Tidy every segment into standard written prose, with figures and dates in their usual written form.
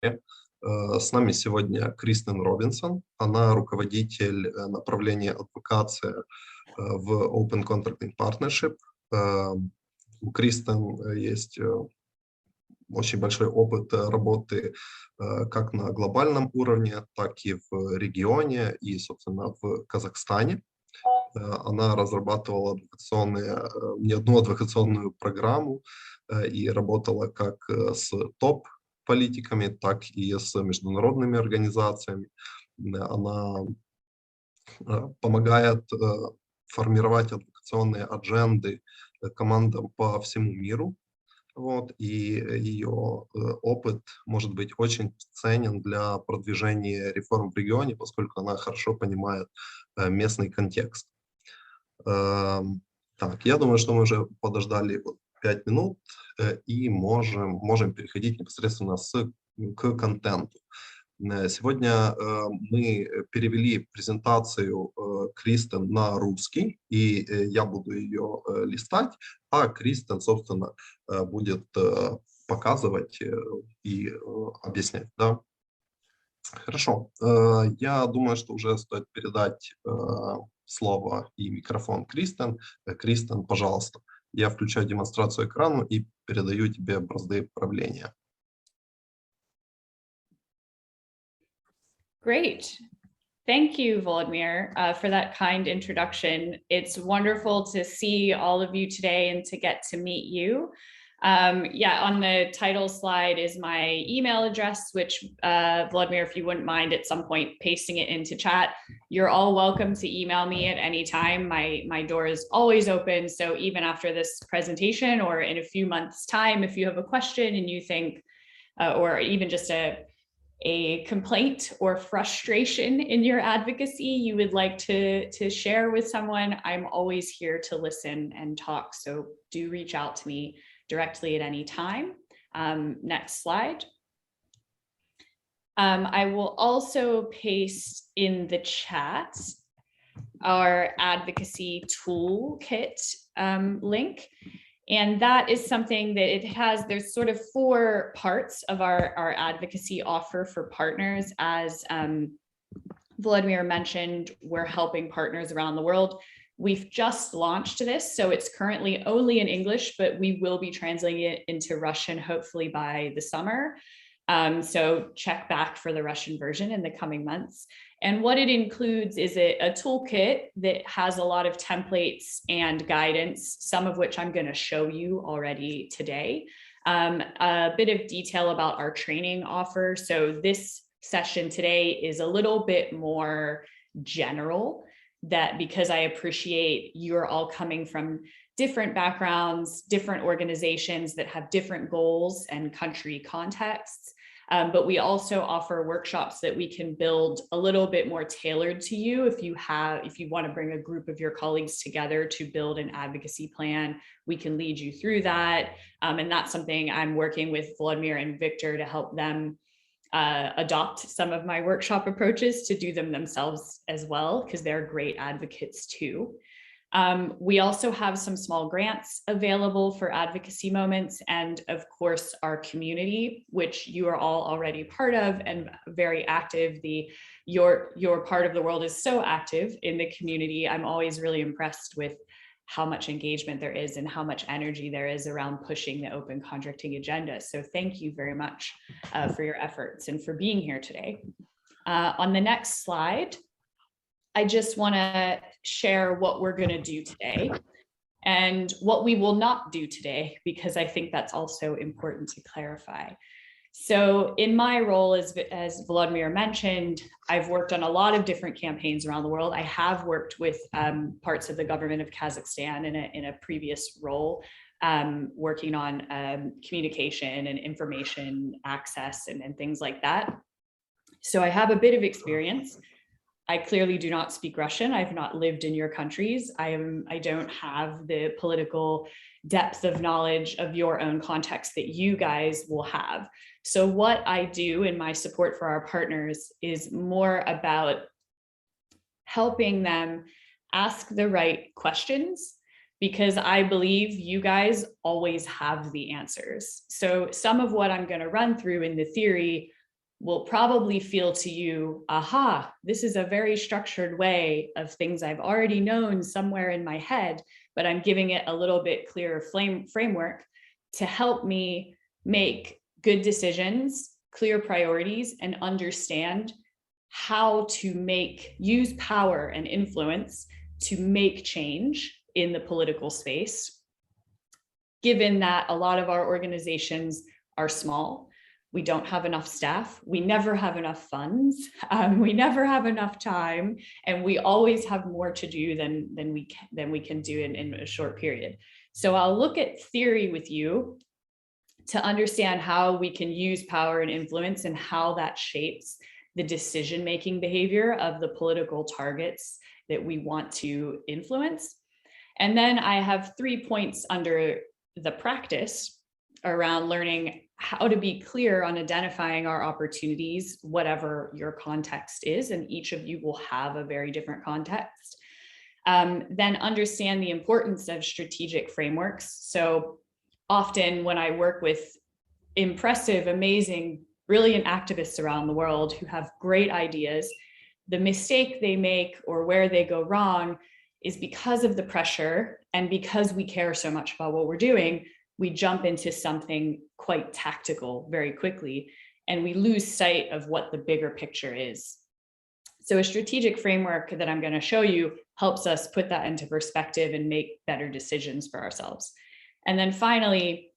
С нами сегодня Кристен Робинсон. Она руководитель направления адвокации в Open Contracting Partnership. У Кристен есть очень большой опыт работы как на глобальном уровне, так и в регионе и, собственно, в Казахстане. Она разрабатывала не одну адвокационную программу и работала как с топ-политиками, так и с международными организациями. Она помогает формировать адвокационные адженды командам по всему миру. И ее опыт может быть очень ценен для продвижения реформ в регионе, поскольку она хорошо понимает местный контекст. Так, я думаю, что мы уже подождали 5 минут и можем переходить непосредственно к контенту. Сегодня мы перевели презентацию Кристен на русский, и я буду ее листать, а Кристен, собственно, будет показывать и объяснять. Да? Хорошо. Я думаю, что уже стоит передать слово и микрофон Кристен. Кристен, пожалуйста. Я включаю демонстрацию экрана и передаю тебе бразды правления. Great. Thank you, Volodymyr, for that kind introduction. It's wonderful to see all of you today and to get to meet you. Yeah, on the title slide is my email address, which, Volodymyr, if you wouldn't mind at some point pasting it into chat, you're all welcome to email me at any time. My door is always open. So even after this presentation or in a few months' time, if you have a question and you think, or even just a complaint or frustration in your advocacy you would like to share with someone, I'm always here to listen and talk. So do reach out to me directly at any time. Next slide. I will also paste in the chat our advocacy toolkit link. And that is something that there's sort of 4 parts of our advocacy offer for partners. As Volodymyr mentioned, we're helping partners around the world. We've just launched this, so it's currently only in English, but we will be translating it into Russian, hopefully by the summer. So check back for the Russian version in the coming months. And what it includes is a toolkit that has a lot of templates and guidance, some of which I'm going to show you already today. A bit of detail about our training offer. So this session today is a little bit more general, that because I appreciate you're all coming from different backgrounds, different organizations that have different goals and country contexts. But we also offer workshops that we can build a little bit more tailored to you if you want to bring a group of your colleagues together to build an advocacy plan. We can lead you through that. And that's something I'm working with Volodymyr and Victor to help them adopt some of my workshop approaches to do them themselves as well, because they're great advocates too. We also have some small grants available for advocacy moments, and of course our community, which you are all already part of and very active. Your part of the world is so active in the community. I'm always really impressed with how much engagement there is and how much energy there is around pushing the open contracting agenda. So thank you very much for your efforts and for being here today. On the next slide, I just want to share what we're going to do today and what we will not do today, because I think that's also important to clarify. So in my role, as Volodymyr mentioned, I've worked on a lot of different campaigns around the world. I have worked with parts of the government of Kazakhstan in a previous role, working on communication and information access and things like that. So I have a bit of experience. I clearly do not speak Russian. I've not lived in your countries. I don't have the political depth of knowledge of your own context that you guys will have. So what I do in my support for our partners is more about helping them ask the right questions, because I believe you guys always have the answers. So some of what I'm going to run through in the theory will probably feel to you, aha, this is a very structured way of things I've already known somewhere in my head, but I'm giving it a little bit clearer framework to help me make good decisions, clear priorities, and understand how to use power and influence to make change in the political space, given that a lot of our organizations are small. We don't have enough staff. We never have enough funds. We never have enough time, and we always have more to do than we can do in a short period. So I'll look at theory with you to understand how we can use power and influence and how that shapes the decision-making behavior of the political targets that we want to influence. And then I have 3 points under the practice around learning how to be clear on identifying our opportunities, whatever your context is, and each of you will have a very different context. Then understand the importance of strategic frameworks. So often when I work with impressive, amazing, brilliant activists around the world who have great ideas, the mistake they make or where they go wrong is because of the pressure, and because we care so much about what we're doing, we jump into something quite tactical very quickly, and we lose sight of what the bigger picture is. So a strategic framework that I'm going to show you helps us put that into perspective and make better decisions for ourselves. And then finally,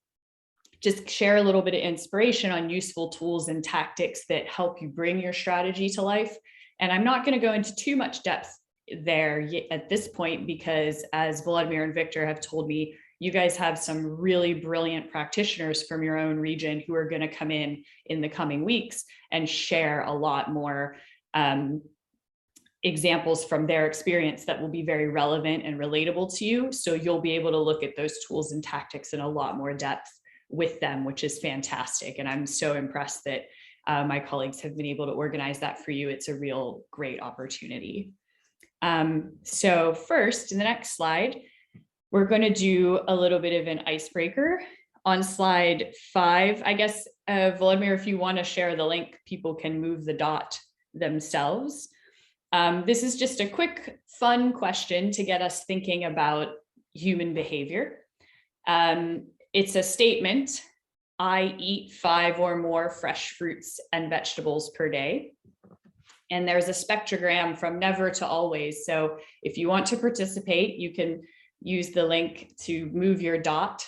just share a little bit of inspiration on useful tools and tactics that help you bring your strategy to life. And I'm not going to go into too much depth there at this point, because as Vladimir and Victor have told me, you guys have some really brilliant practitioners from your own region who are going to come in the coming weeks and share a lot more examples from their experience that will be very relevant and relatable to you. So you'll be able to look at those tools and tactics in a lot more depth with them, which is fantastic. And I'm so impressed that my colleagues have been able to organize that for you. It's a real great opportunity. So first, in the next slide, we're going to do a little bit of an icebreaker. On slide 5, I guess, Vladimir, if you want to share the link, people can move the dot themselves. This is just a quick, fun question to get us thinking about human behavior. It's a statement: I eat 5 or more fresh fruits and vegetables per day. And there's a spectrogram from never to always. So if you want to participate, you can use the link to move your dot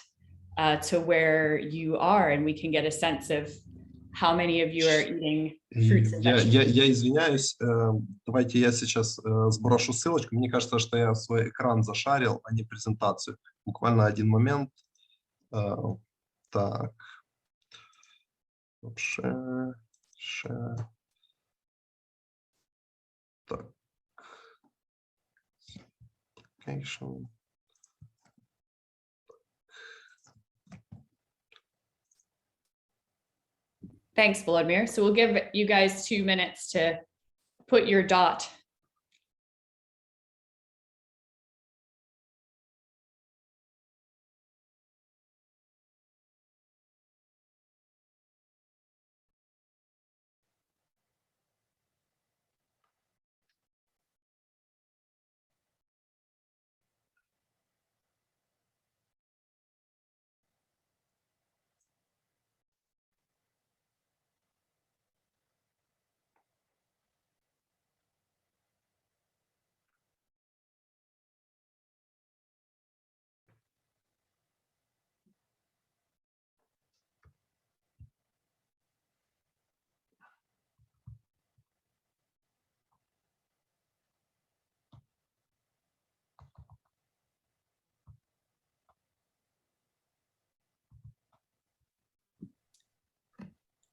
to where you are, and we can get a sense of how many of you are eating fruits and vegetables. Я извиняюсь, давайте я сейчас сброшу ссылочку. Мне кажется, что я свой экран зашарил, а не презентацию. Буквально один момент. Так. Share. Так. Application. Thanks, Vladimir. So we'll give you guys 2 minutes to put your dot.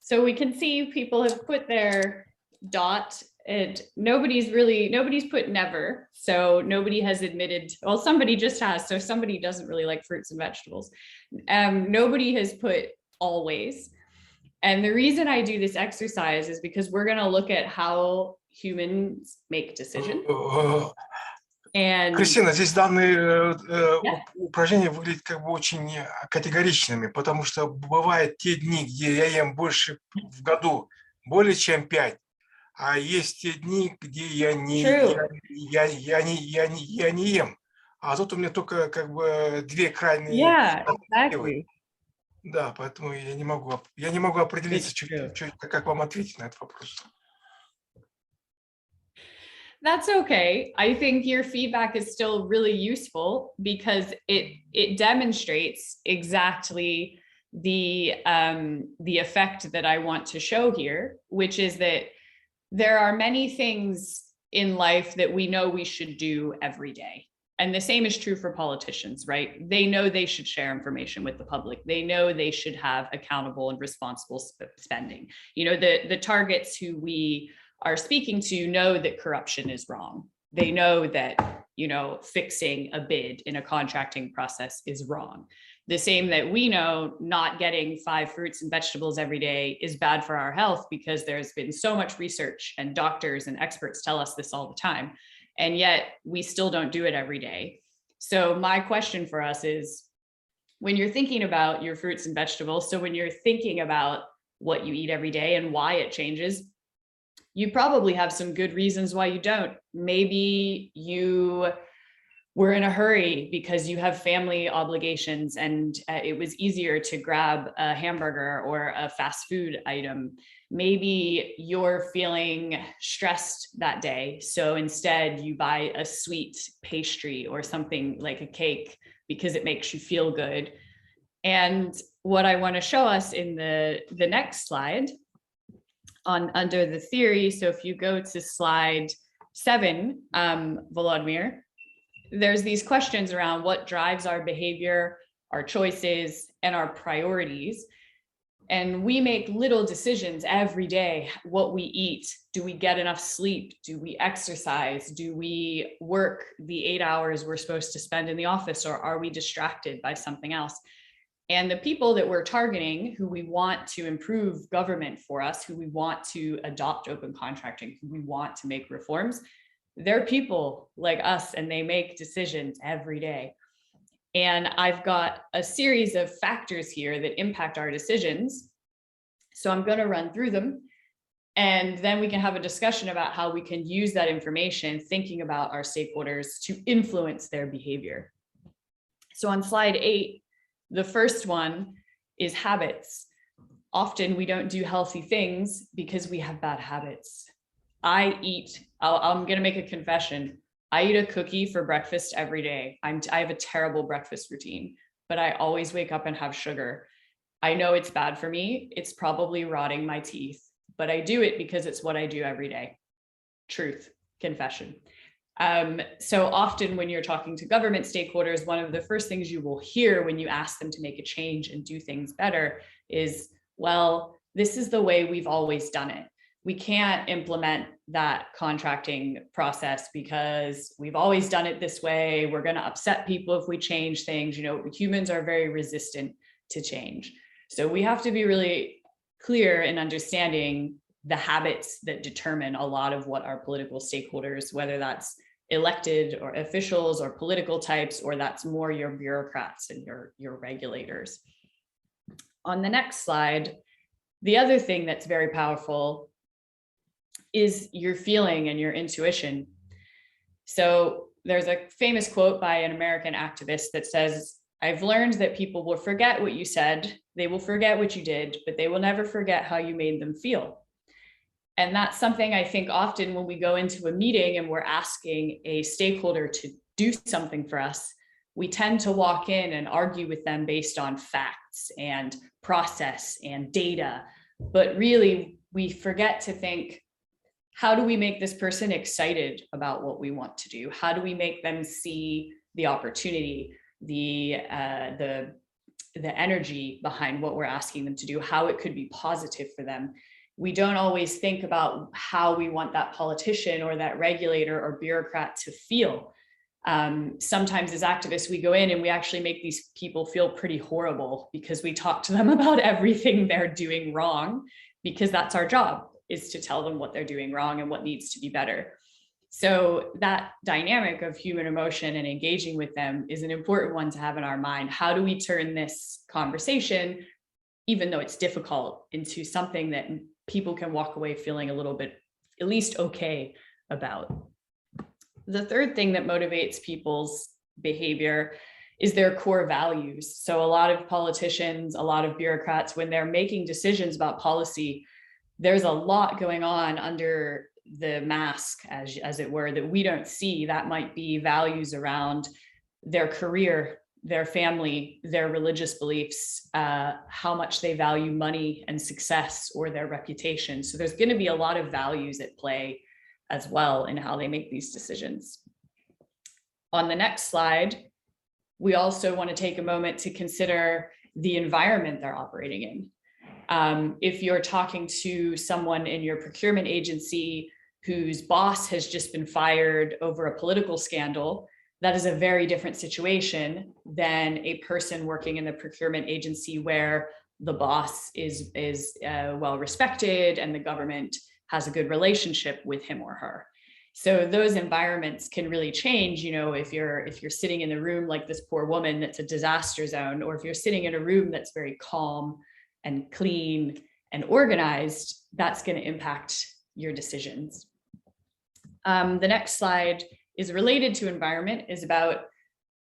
So we can see people have put their dot, and nobody's put never. So nobody has admitted, well, somebody just has, so somebody doesn't really like fruits and vegetables. Nobody has put always. And the reason I do this exercise is because we're going to look at how humans make decisions. Кристина, здесь данные упражнения выглядят как бы очень категоричными, потому что бывают те дни, где я ем больше в году более чем 5. А есть те дни, где я не ем. А тут у меня только как бы 2 крайние Yeah, альтернативы. exactly. Да, поэтому я не могу определиться, It's true. как вам ответить на этот вопрос. That's okay. I think your feedback is still really useful because it demonstrates exactly the effect that I want to show here, which is that there are many things in life that we know we should do every day. And the same is true for politicians, right? They know they should share information with the public. They know they should have accountable and responsible spending. You know, the targets who we are speaking to know that corruption is wrong. They know that, you know, fixing a bid in a contracting process is wrong. The same that we know not getting 5 fruits and vegetables every day is bad for our health because there's been so much research and doctors and experts tell us this all the time. And yet we still don't do it every day. So my question for us is, when you're thinking about your fruits and vegetables, so when you're thinking about what you eat every day and why it changes, you probably have some good reasons why you don't. Maybe you were in a hurry because you have family obligations and it was easier to grab a hamburger or a fast food item. Maybe you're feeling stressed that day. So instead you buy a sweet pastry or something like a cake because it makes you feel good. And what I want to show us in the next slide under the theory. So if you go to slide 7, Volodymyr, there's these questions around what drives our behavior, our choices, and our priorities. And we make little decisions every day. What we eat, do we get enough sleep? Do we exercise? Do we work the 8 hours we're supposed to spend in the office, or are we distracted by something else? And the people that we're targeting, who we want to improve government for us, who we want to adopt open contracting, who we want to make reforms, they're people like us and they make decisions every day. And I've got a series of factors here that impact our decisions. So I'm going to run through them. And then we can have a discussion about how we can use that information, thinking about our stakeholders to influence their behavior. So on slide 8, the first one is habits. Often we don't do healthy things because we have bad habits. I'm going to make a confession. I eat a cookie for breakfast every day. I have a terrible breakfast routine, but I always wake up and have sugar. I know it's bad for me. It's probably rotting my teeth, but I do it because it's what I do every day. Truth, confession. So often when you're talking to government stakeholders, one of the first things you will hear when you ask them to make a change and do things better is, well, this is the way we've always done it. We can't implement that contracting process because we've always done it this way. We're going to upset people if we change things. You know, humans are very resistant to change. So we have to be really clear in understanding the habits that determine a lot of what our political stakeholders, whether that's elected or officials or political types, or that's more your bureaucrats and your regulators. On the next slide, the other thing that's very powerful is your feeling and your intuition. So there's a famous quote by an American activist that says, "I've learned that people will forget what you said, they will forget what you did, but they will never forget how you made them feel." And that's something I think often when we go into a meeting and we're asking a stakeholder to do something for us, we tend to walk in and argue with them based on facts and process and data. But really, we forget to think, how do we make this person excited about what we want to do? How do we make them see the opportunity, the energy behind what we're asking them to do, how it could be positive for them? We don't always think about how we want that politician or that regulator or bureaucrat to feel. Sometimes as activists, we go in and we actually make these people feel pretty horrible because we talk to them about everything they're doing wrong, because that's our job, is to tell them what they're doing wrong and what needs to be better. So that dynamic of human emotion and engaging with them is an important one to have in our mind. How do we turn this conversation, even though it's difficult, into something that people can walk away feeling a little bit, at least okay about. The third thing that motivates people's behavior is their core values. So a lot of politicians, a lot of bureaucrats, when they're making decisions about policy, there's a lot going on under the mask, as it were, that we don't see. That might be values around their career, their family, their religious beliefs, how much they value money and success or their reputation. So there's going to be a lot of values at play as well in how they make these decisions. On the next slide, we also want to take a moment to consider the environment they're operating in. If you're talking to someone in your procurement agency whose boss has just been fired over a political scandal, that is a very different situation than a person working in the procurement agency where the boss is well respected and the government has a good relationship with him or her. So those environments can really change, if you're sitting in a room like this poor woman that's a disaster zone, or if you're sitting in a room that's very calm and clean and organized, that's going to impact your decisions. The next slide is related to environment, is about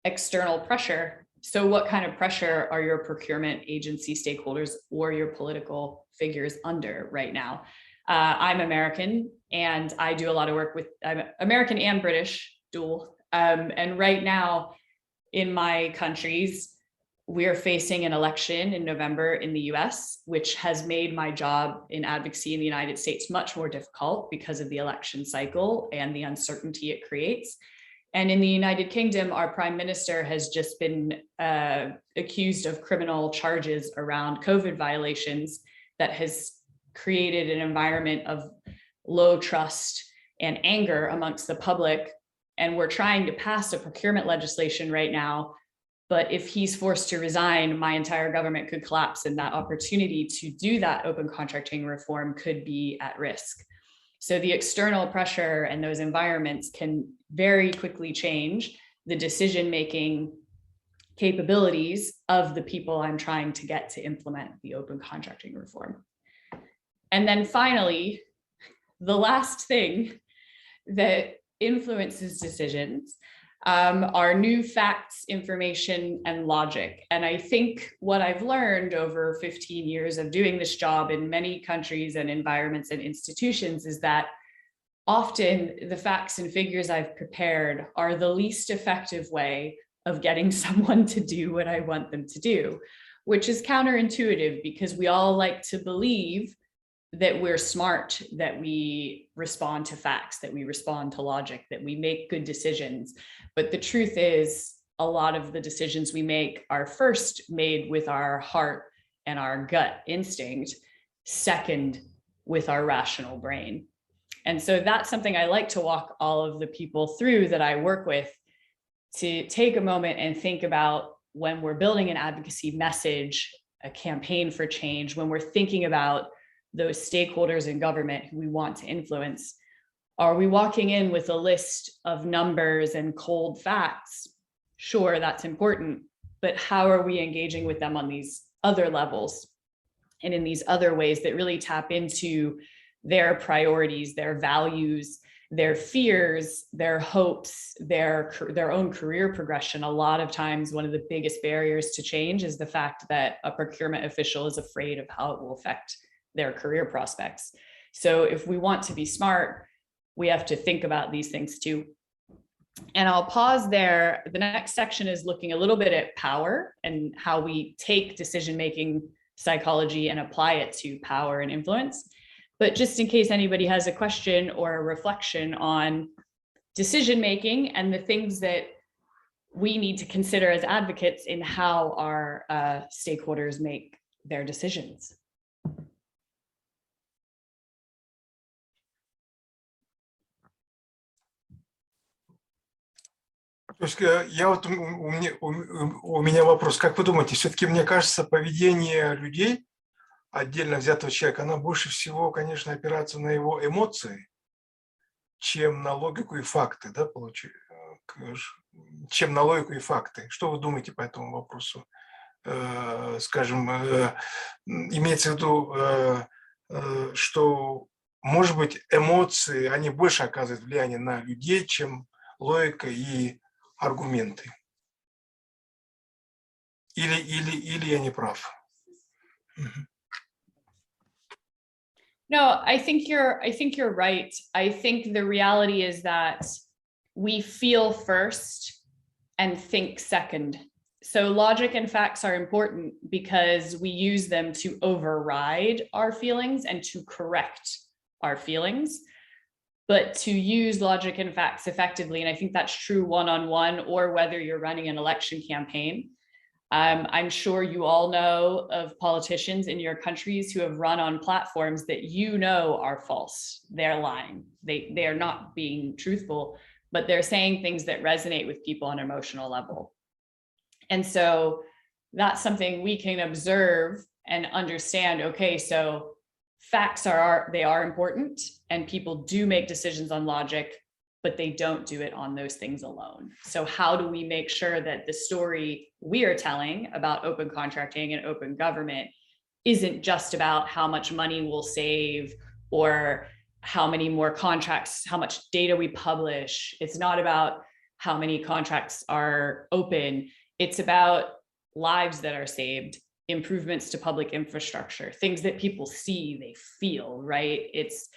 external pressure. So what kind of pressure are your procurement agency stakeholders or your political figures under right now? I'm American, and I do a lot of work with, I'm American and British, dual. And right now in my countries, we're facing an election in November in the US, which has made my job in advocacy in the United States much more difficult because of the election cycle and the uncertainty it creates. And in the United Kingdom, our Prime Minister has just been accused of criminal charges around COVID violations that has created an environment of low trust and anger amongst the public. And we're trying to pass a procurement legislation right now. But if he's forced to resign, my entire government could collapse, and that opportunity to do that open contracting reform could be at risk. So the external pressure and those environments can very quickly change the decision-making capabilities of the people I'm trying to get to implement the open contracting reform. And then finally, the last thing that influences decisions are new facts, information, and logic. And I think what I've learned over 15 years of doing this job in many countries and environments and institutions is that often the facts and figures I've prepared are the least effective way of getting someone to do what I want them to do, which is counterintuitive because we all like to believe that we're smart, that we respond to facts, that we respond to logic, that we make good decisions. But the truth is, a lot of the decisions we make are first made with our heart and our gut instinct, second with our rational brain. And so that's something I like to walk all of the people through that I work with, to take a moment and think about when we're building an advocacy message, a campaign for change, when we're thinking about those stakeholders in government who we want to influence. Are we walking in with a list of numbers and cold facts? Sure, that's important, but how are we engaging with them on these other levels and in these other ways that really tap into their priorities, their values, their fears, their hopes, their own career progression? A lot of times, one of the biggest barriers to change is the fact that a procurement official is afraid of how it will affect their career prospects. So if we want to be smart, we have to think about these things too. And I'll pause there. The next section is looking a little bit at power and how we take decision-making psychology and apply it to power and influence. But just in case anybody has a question or a reflection on decision-making and the things that we need to consider as advocates in how our stakeholders make their decisions. То есть у меня вопрос, как вы думаете, все-таки, мне кажется, поведение людей, отдельно взятого человека, оно больше всего, конечно, опирается на его эмоции, чем на логику и факты, да, чем на логику и факты. Что вы думаете по этому вопросу? Скажем, имеется в виду что, может быть, эмоции, они больше оказывают влияние на людей, чем логика и аргументы. Или я не прав? No, I think you're right. I think the reality is that we feel first and think second. So logic and facts are important because we use them to override our feelings and to correct our feelings. But to use logic and facts effectively, and I think that's true one-on-one or whether you're running an election campaign. I'm sure you all know of politicians in your countries who have run on platforms that you know are false. They're lying. They are not being truthful, but they're saying things that resonate with people on an emotional level. And so that's something we can observe and understand. Okay, so facts are important, and people do make decisions on logic, but they don't do it on those things alone. So how do we make sure that the story we are telling about open contracting and open government isn't just about how much money we'll save or how many more contracts, how much data we publish? It's not about how many contracts are open. It's about lives that are saved, improvements to public infrastructure, things that people see, they feel, right? It's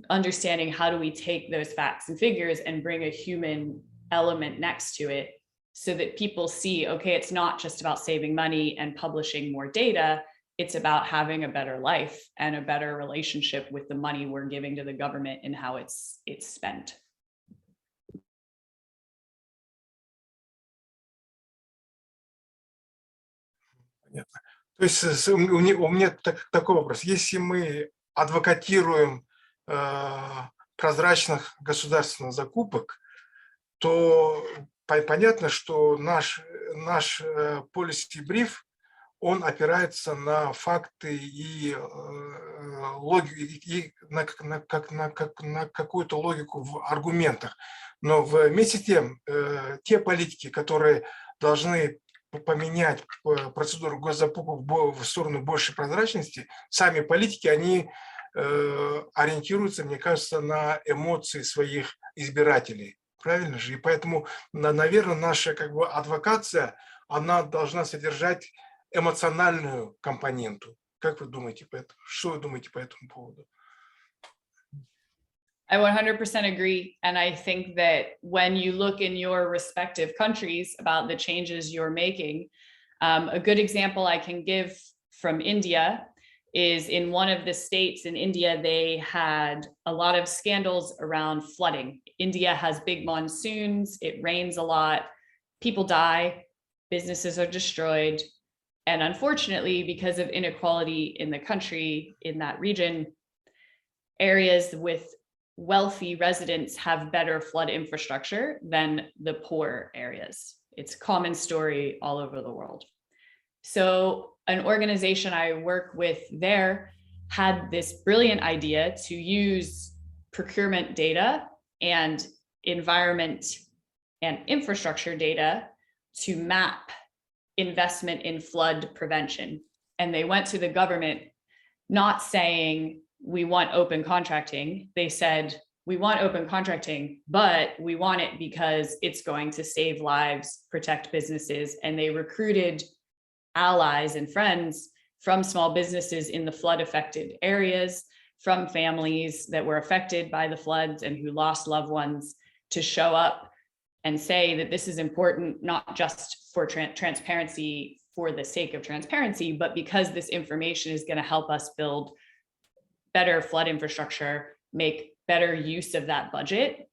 understanding how do we take those facts and figures and bring a human element next to it so that people see, okay, it's not just about saving money and publishing more data, it's about having a better life and a better relationship with the money we're giving to the government and how it's spent. Понятно. То есть у меня такой вопрос. Если мы адвокатируем прозрачных государственных закупок, то понятно, что наш policy brief, он опирается на факты и логику, и на какую-то логику в аргументах. Но вместе с тем, те политики, которые должны поменять процедуру госзакупок в сторону большей прозрачности, сами политики, они ориентируются, мне кажется, на эмоции своих избирателей. Правильно же? И поэтому, наверное, наша адвокация, она должна содержать эмоциональную компоненту. Как вы думаете по этому? Что вы думаете по этому поводу? I 100% agree. And I think that when you look in your respective countries about the changes you're making, a good example I can give from India is in one of the states in India, they had a lot of scandals around flooding. India has big monsoons, it rains a lot, people die, businesses are destroyed. And unfortunately, because of inequality in the country, in that region, areas with wealthy residents have better flood infrastructure than the poor areas. It's a common story all over the world. So an organization I work with there had this brilliant idea to use procurement data and environment and infrastructure data to map investment in flood prevention. And they went to the government not saying, we want open contracting. They said, we want open contracting, but we want it because it's going to save lives, protect businesses. And they recruited allies and friends from small businesses in the flood affected areas, from families that were affected by the floods and who lost loved ones, to show up and say that this is important, not just for transparency for the sake of transparency, but because this information is going to help us build better flood infrastructure, make better use of that budget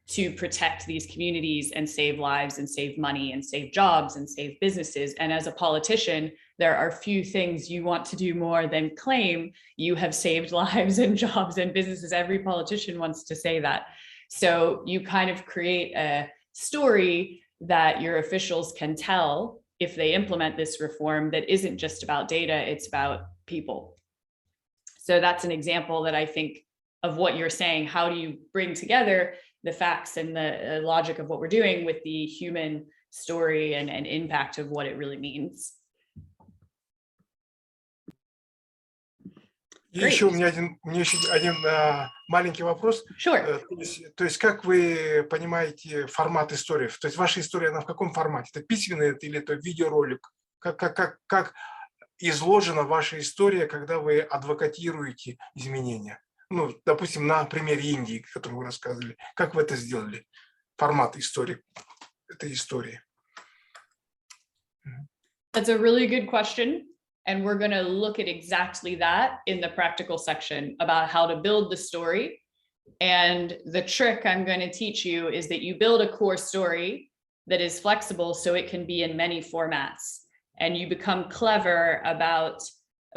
to protect these communities and save lives and save money and save jobs and save businesses. And as a politician, there are few things you want to do more than claim you have saved lives and jobs and businesses. Every politician wants to say that. So you kind of create a story that your officials can tell if they implement this reform that isn't just about data, it's about people. So that's an example that I think of what you're saying. How do you bring together the facts and the logic of what we're doing with the human story and impact of what it really means? И Great. еще у меня еще один маленький вопрос. Sure. То есть как вы понимаете формат истории? То есть ваша история, она в каком формате? Это письменный или это видеоролик? Как изложена ваша история, когда вы адвокатируете изменения? Ну, допустим, на примере Индии, о котором вы рассказывали. Как вы это сделали? Формат истории, этой истории. That's a really good question. And we're going to look at exactly that in the practical section about how to build the story. And the trick I'm going to teach you is that you build a core story that is flexible so it can be in many formats. And you become clever about,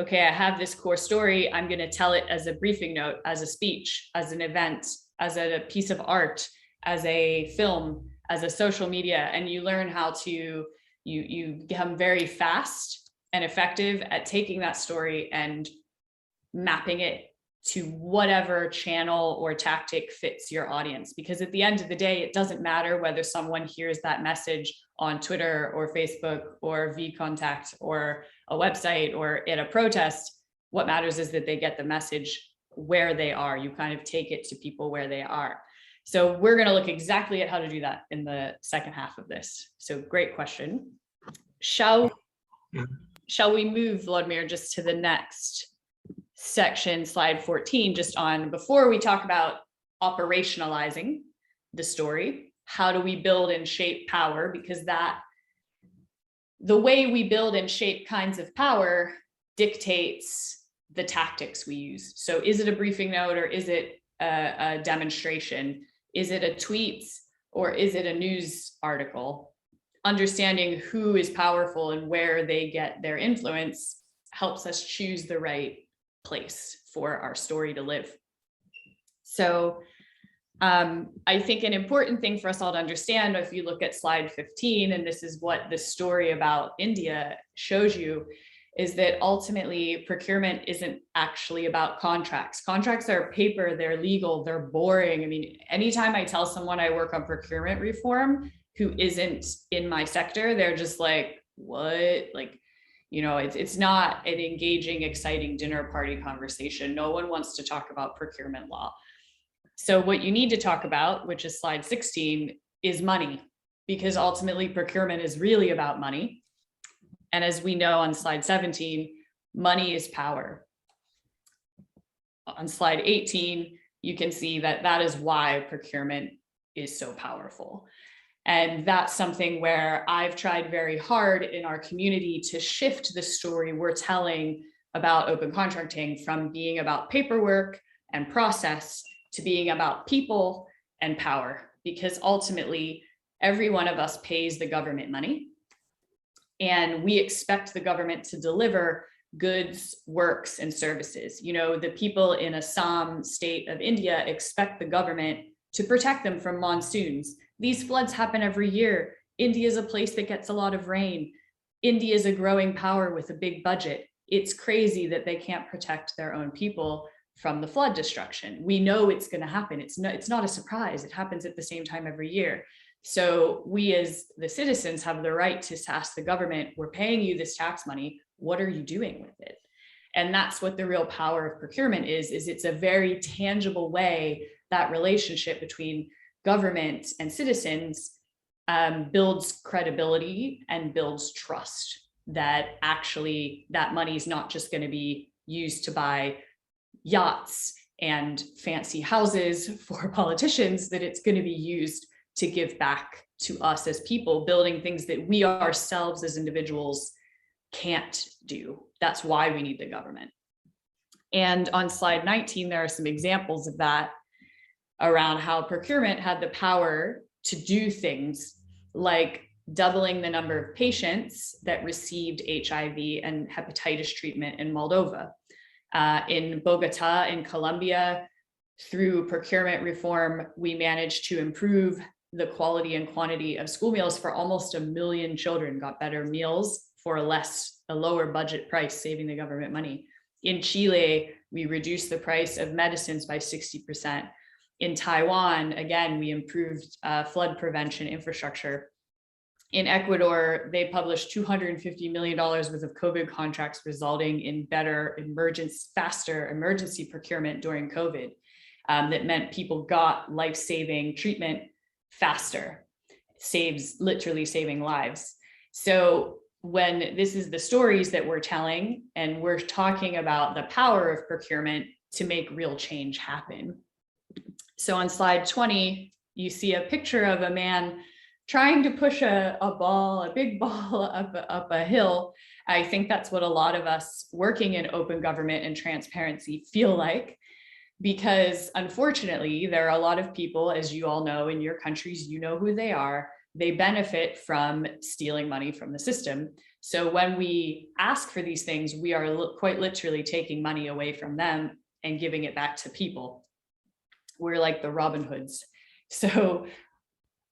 okay, I have this core story. I'm going to tell it as a briefing note, as a speech, as an event, as a piece of art, as a film, as a social media. And you learn how to, you become very fast and effective at taking that story and mapping it to whatever channel or tactic fits your audience. Because at the end of the day, it doesn't matter whether someone hears that message on Twitter or Facebook or vContact or a website or at a protest. What matters is that they get the message where they are. You kind of take it to people where they are. So we're going to look exactly at how to do that in the second half of this. So great question. Shall we move, Vladimir, just to the next section, slide 14, just on before we talk about operationalizing the story, how do we build and shape power? Because the way we build and shape kinds of power dictates the tactics we use. So is it a briefing note or is it a demonstration? Is it a tweet or is it a news article? Understanding who is powerful and where they get their influence helps us choose the right place for our story to live. So I think an important thing for us all to understand, if you look at slide 15, and this is what the story about India shows you, is that ultimately procurement isn't actually about contracts. Contracts are paper, they're legal, they're boring. I mean, anytime I tell someone I work on procurement reform who isn't in my sector, they're just like, what? Like, you know, it's not an engaging, exciting dinner party conversation. No one wants to talk about procurement law. So what you need to talk about, which is slide 16, is money, because ultimately procurement is really about money. And as we know on slide 17, money is power. On slide 18, you can see that that is why procurement is so powerful. And that's something where I've tried very hard in our community to shift the story we're telling about open contracting from being about paperwork and process to being about people and power, because ultimately every one of us pays the government money and we expect the government to deliver goods, works, and services. You know, the people in Assam state of India expect the government to protect them from monsoons. These floods happen every year. India is a place that gets a lot of rain. India is a growing power with a big budget. It's crazy that they can't protect their own people from the flood destruction. We know it's going to happen. It's not a surprise. It happens at the same time every year. So we as the citizens have the right to ask the government, we're paying you this tax money. What are you doing with it? And that's what the real power of procurement is it's a very tangible way that relationship between government and citizens builds credibility and builds trust that actually that money is not just going to be used to buy yachts and fancy houses for politicians, that it's going to be used to give back to us as people, building things that we ourselves as individuals can't do. That's why we need the government. And on slide 19, there are some examples of that around how procurement had the power to do things like doubling the number of patients that received HIV and hepatitis treatment in Moldova. In Bogota, in Colombia, through procurement reform, we managed to improve the quality and quantity of school meals for almost 1 million children, got better meals for a lower budget price, saving the government money. In Chile, we reduced the price of medicines by 60%. In Taiwan, again, we improved flood prevention infrastructure. In Ecuador, they published $250 million worth of COVID contracts, resulting in better faster emergency procurement during COVID. That meant people got life-saving treatment faster, literally saving lives. So when this is the stories that we're telling, and we're talking about the power of procurement to make real change happen. So on slide 20, you see a picture of a man trying to push a big ball up a hill. I think that's what a lot of us working in open government and transparency feel like, because unfortunately, there are a lot of people, as you all know, in your countries, you know who they are. They benefit from stealing money from the system. So when we ask for these things, we are quite literally taking money away from them and giving it back to people. We're like the Robin Hoods. So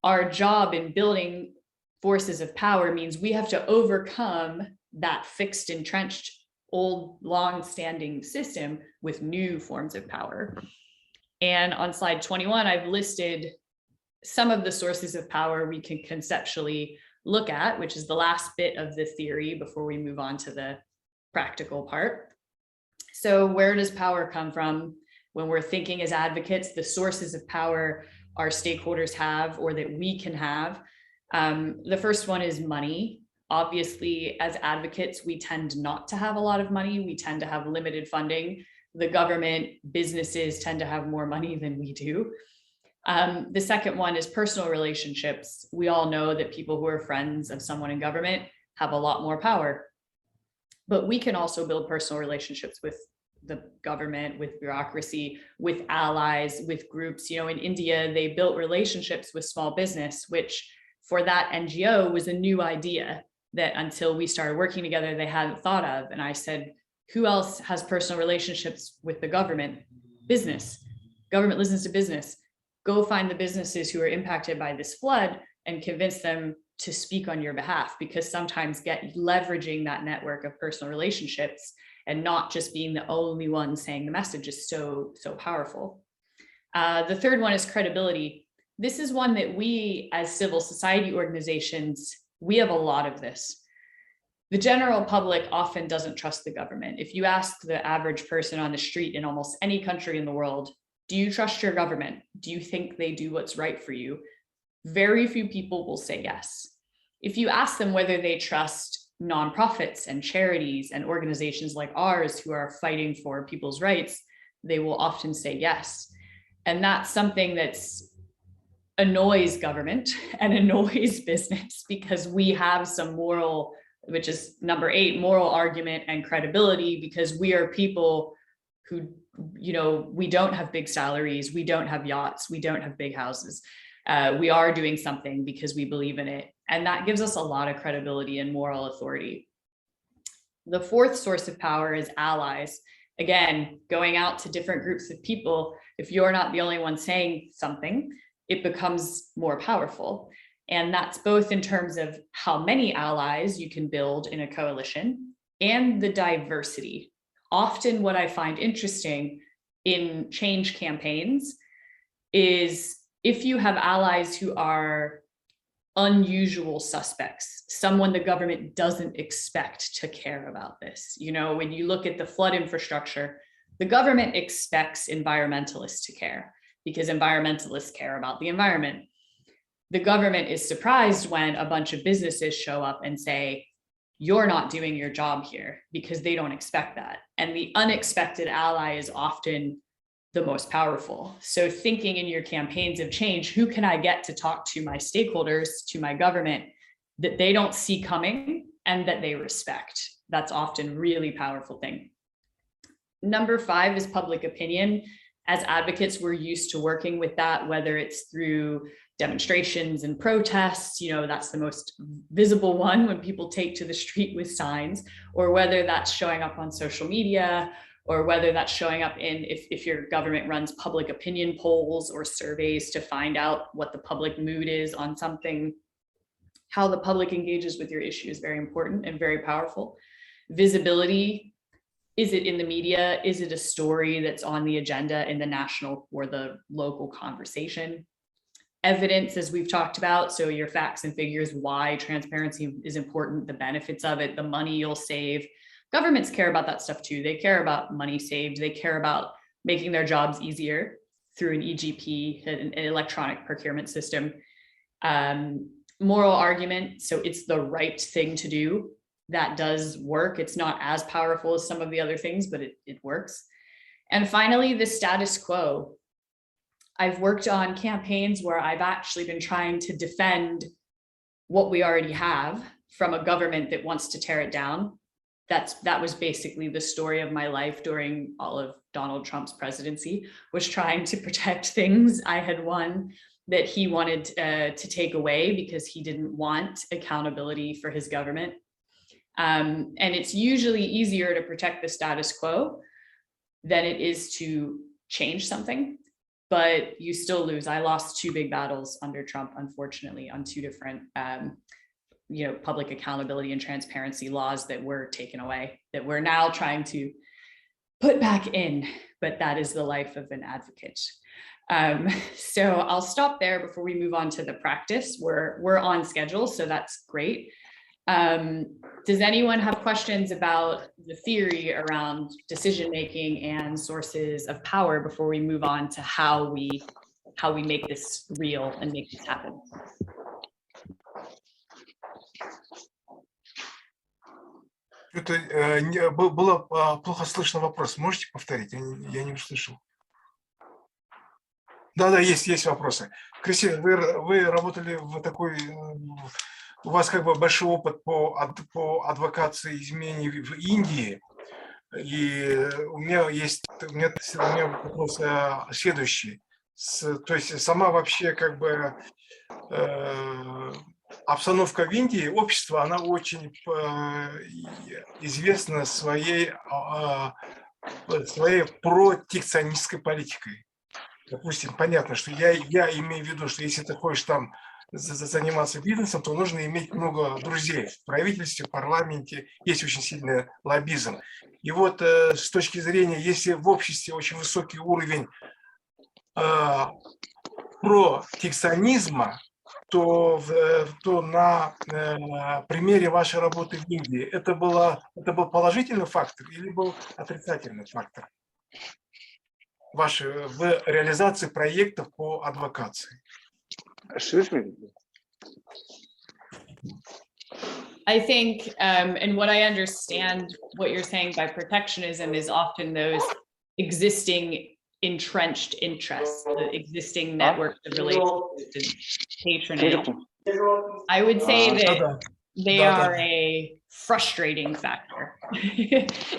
our job in building forces of power means we have to overcome that fixed, entrenched, old, long-standing system with new forms of power. And on slide 21, I've listed some of the sources of power we can conceptually look at, which is the last bit of the theory before we move on to the practical part. So where does power come from? When we're thinking as advocates, the sources of power our stakeholders have, or that we can have. The first one is money. Obviously, as advocates, we tend not to have a lot of money. We tend to have limited funding. The government, businesses tend to have more money than we do. The second one is personal relationships. We all know that people who are friends of someone in government have a lot more power. But we can also build personal relationships with the government, with bureaucracy, with allies, with groups. You know, in India, they built relationships with small business, which for that NGO was a new idea that until we started working together, they hadn't thought of. And I said, who else has personal relationships with the government? Business. Government listens to business. Go find the businesses who are impacted by this flood and convince them to speak on your behalf, because sometimes leveraging that network of personal relationships and not just being the only one saying the message is so powerful. The third one is credibility. This is one that we as civil society organizations, we have a lot of this. The general public often doesn't trust the government. If you ask the average person on the street in almost any country in the world, do you trust your government? Do you think they do what's right for you? Very few people will say yes. If you ask them whether they trust nonprofits and charities and organizations like ours who are fighting for people's rights, they will often say yes. And that's something that's annoys government and annoys business, because we have some moral, which is number 8, moral argument and credibility, because we are people who, you know, we don't have big salaries, we don't have yachts, we don't have big houses. We are doing something because we believe in it. And that gives us a lot of credibility and moral authority. The fourth source of power is allies. Again, going out to different groups of people, if you're not the only one saying something, it becomes more powerful. And that's both in terms of how many allies you can build in a coalition and the diversity. Often what I find interesting in change campaigns is if you have allies who are unusual suspects, someone the government doesn't expect to care about this. You know, when you look at the flood infrastructure, the government expects environmentalists to care because environmentalists care about the environment. The government is surprised when a bunch of businesses show up and say, you're not doing your job here, because they don't expect that. And the unexpected ally is often the most powerful. So thinking in your campaigns of change, who can I get to talk to my stakeholders, to my government, that they don't see coming and that they respect? That's often a really powerful thing. Number 5 is public opinion. As advocates, we're used to working with that, whether it's through demonstrations and protests, you know, that's the most visible one when people take to the street with signs, or whether that's showing up on social media, or whether that's showing up in, if your government runs public opinion polls or surveys to find out what the public mood is on something. How the public engages with your issue is very important and very powerful. Visibility. Is it in the media? Is it a story that's on the agenda in the national or the local conversation? evidence, as we've talked about. So your facts and figures, why transparency is important, the benefits of it, the money you'll save. Governments care about that stuff too. They care about money saved. They care about making their jobs easier through an EGP, an electronic procurement system. Moral argument, so it's the right thing to do. That does work. It's not as powerful as some of the other things, but it works. And finally, the status quo. I've worked on campaigns where I've actually been trying to defend what we already have from a government that wants to tear it down. That was basically the story of my life during all of Donald Trump's presidency, was trying to protect things I had won that he wanted to take away because he didn't want accountability for his government. And it's usually easier to protect the status quo than it is to change something, but you still lose. I lost 2 big battles under Trump, unfortunately, on 2 different public accountability and transparency laws that were taken away, that we're now trying to put back in, but that is the life of an advocate. So I'll stop there before we move on to the practice. We're on schedule, so that's great. Does anyone have questions about the theory around decision-making and sources of power before we move on to how we make this real and make this happen? Это было плохо слышно вопрос. Можете повторить? Я не услышал. Да, есть вопросы. Кристен, вы работали в такой... У вас как бы большой опыт по адвокации изменений в Индии. И у меня вопрос следующий. То есть сама вообще как бы обстановка в Индии, общество, она очень известна своей протекционистской политикой. Допустим, понятно, что я имею в виду, что если ты хочешь там заниматься бизнесом, то нужно иметь много друзей в правительстве, в парламенте, есть очень сильный лоббизм. И вот с точки зрения, если в обществе очень высокий уровень протекционизма, то на примере вашей работы в Индии это был положительный фактор или был отрицательный фактор в реализации проектов по адвокации? I think, and what I understand what you're saying by protectionism is often those existing entrenched interests, the existing networks of relationships, patronage. I would say that they are a frustrating factor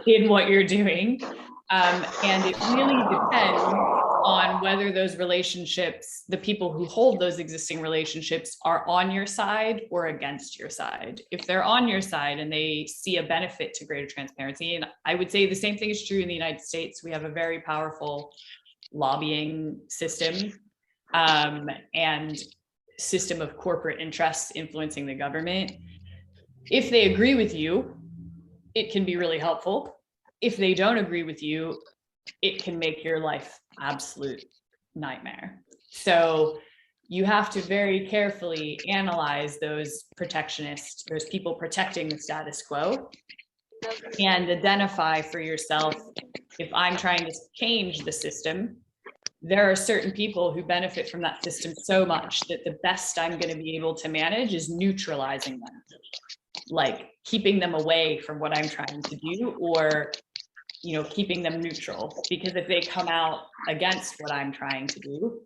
in what you're doing. And it really depends on whether those relationships, the people who hold those existing relationships, are on your side or against your side. If they're on your side and they see a benefit to greater transparency, and I would say the same thing is true in the United States. We have a very powerful lobbying system and system of corporate interests influencing the government. If they agree with you, it can be really helpful. If they don't agree with you, it can make your life absolute nightmare. So you have to very carefully analyze those protectionists, those people protecting the status quo, and identify for yourself, if I'm trying to change the system, there are certain people who benefit from that system so much that the best I'm going to be able to manage is neutralizing them, like keeping them away from what I'm trying to do, or keeping them neutral, because if they come out against what I'm trying to do,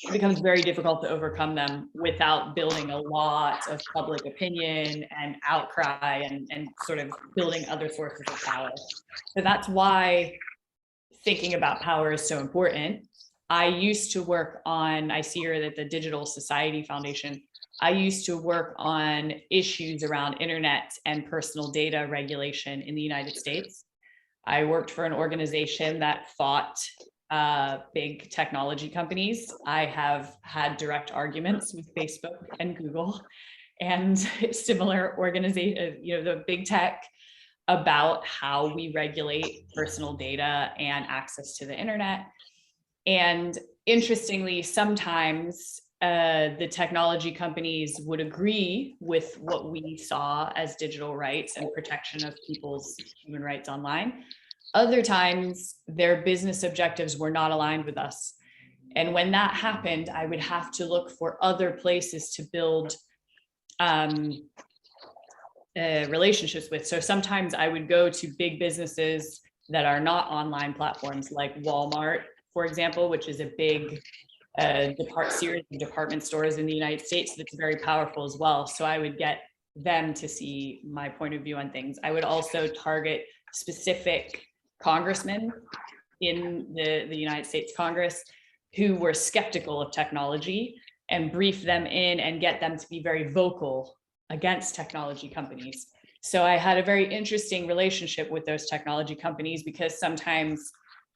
it becomes very difficult to overcome them without building a lot of public opinion and outcry and sort of building other sources of power. So that's why thinking about power is so important. I used to work on, I see here that the Digital Society Foundation, I used to work on issues around internet and personal data regulation in the United States. I worked for an organization that fought big technology companies. I have had direct arguments with Facebook and Google and similar organizations, the big tech, about how we regulate personal data and access to the internet. And interestingly, sometimes the technology companies would agree with what we saw as digital rights and protection of people's human rights online. Other times, their business objectives were not aligned with us. And when that happened, I would have to look for other places to build relationships with. So sometimes I would go to big businesses that are not online platforms, like Walmart, for example, which is a big series of department stores in the United States that's very powerful as well. So I would get them to see my point of view on things. I would also target specific congressmen in the United States Congress who were skeptical of technology and brief them in and get them to be very vocal against technology companies. So I had a very interesting relationship with those technology companies because sometimes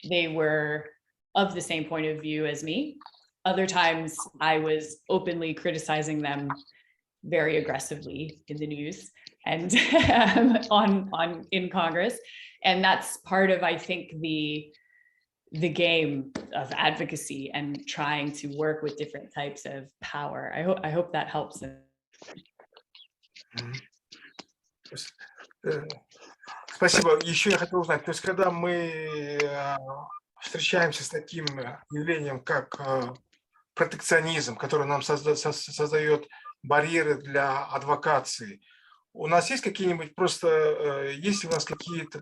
they were of the same point of view as me. Other times I was openly criticizing them very aggressively in the news and in Congress. And that's part of, I think, the game of advocacy and trying to work with different types of power. I hope that helps. Спасибо. Еще я хотел узнать, то есть когда мы встречаемся с таким явлением, как протекционизм, который нам создает барьеры для адвокации, у нас есть какие-нибудь есть ли у нас какие-то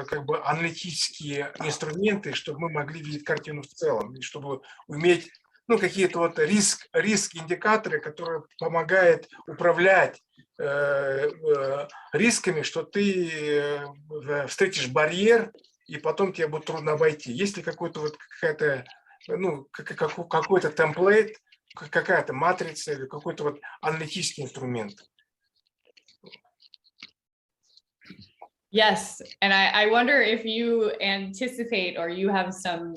как бы аналитические инструменты, чтобы мы могли видеть картину в целом, и чтобы уметь, какие-то вот риск-индикаторы, которые помогают управлять рисками, что ты встретишь барьер, и потом тебе будет трудно обойти. Есть ли какой-то какой-то темплейт, какая-то матрица или какой-то аналитический инструмент? Yes, and I wonder if you anticipate or you have some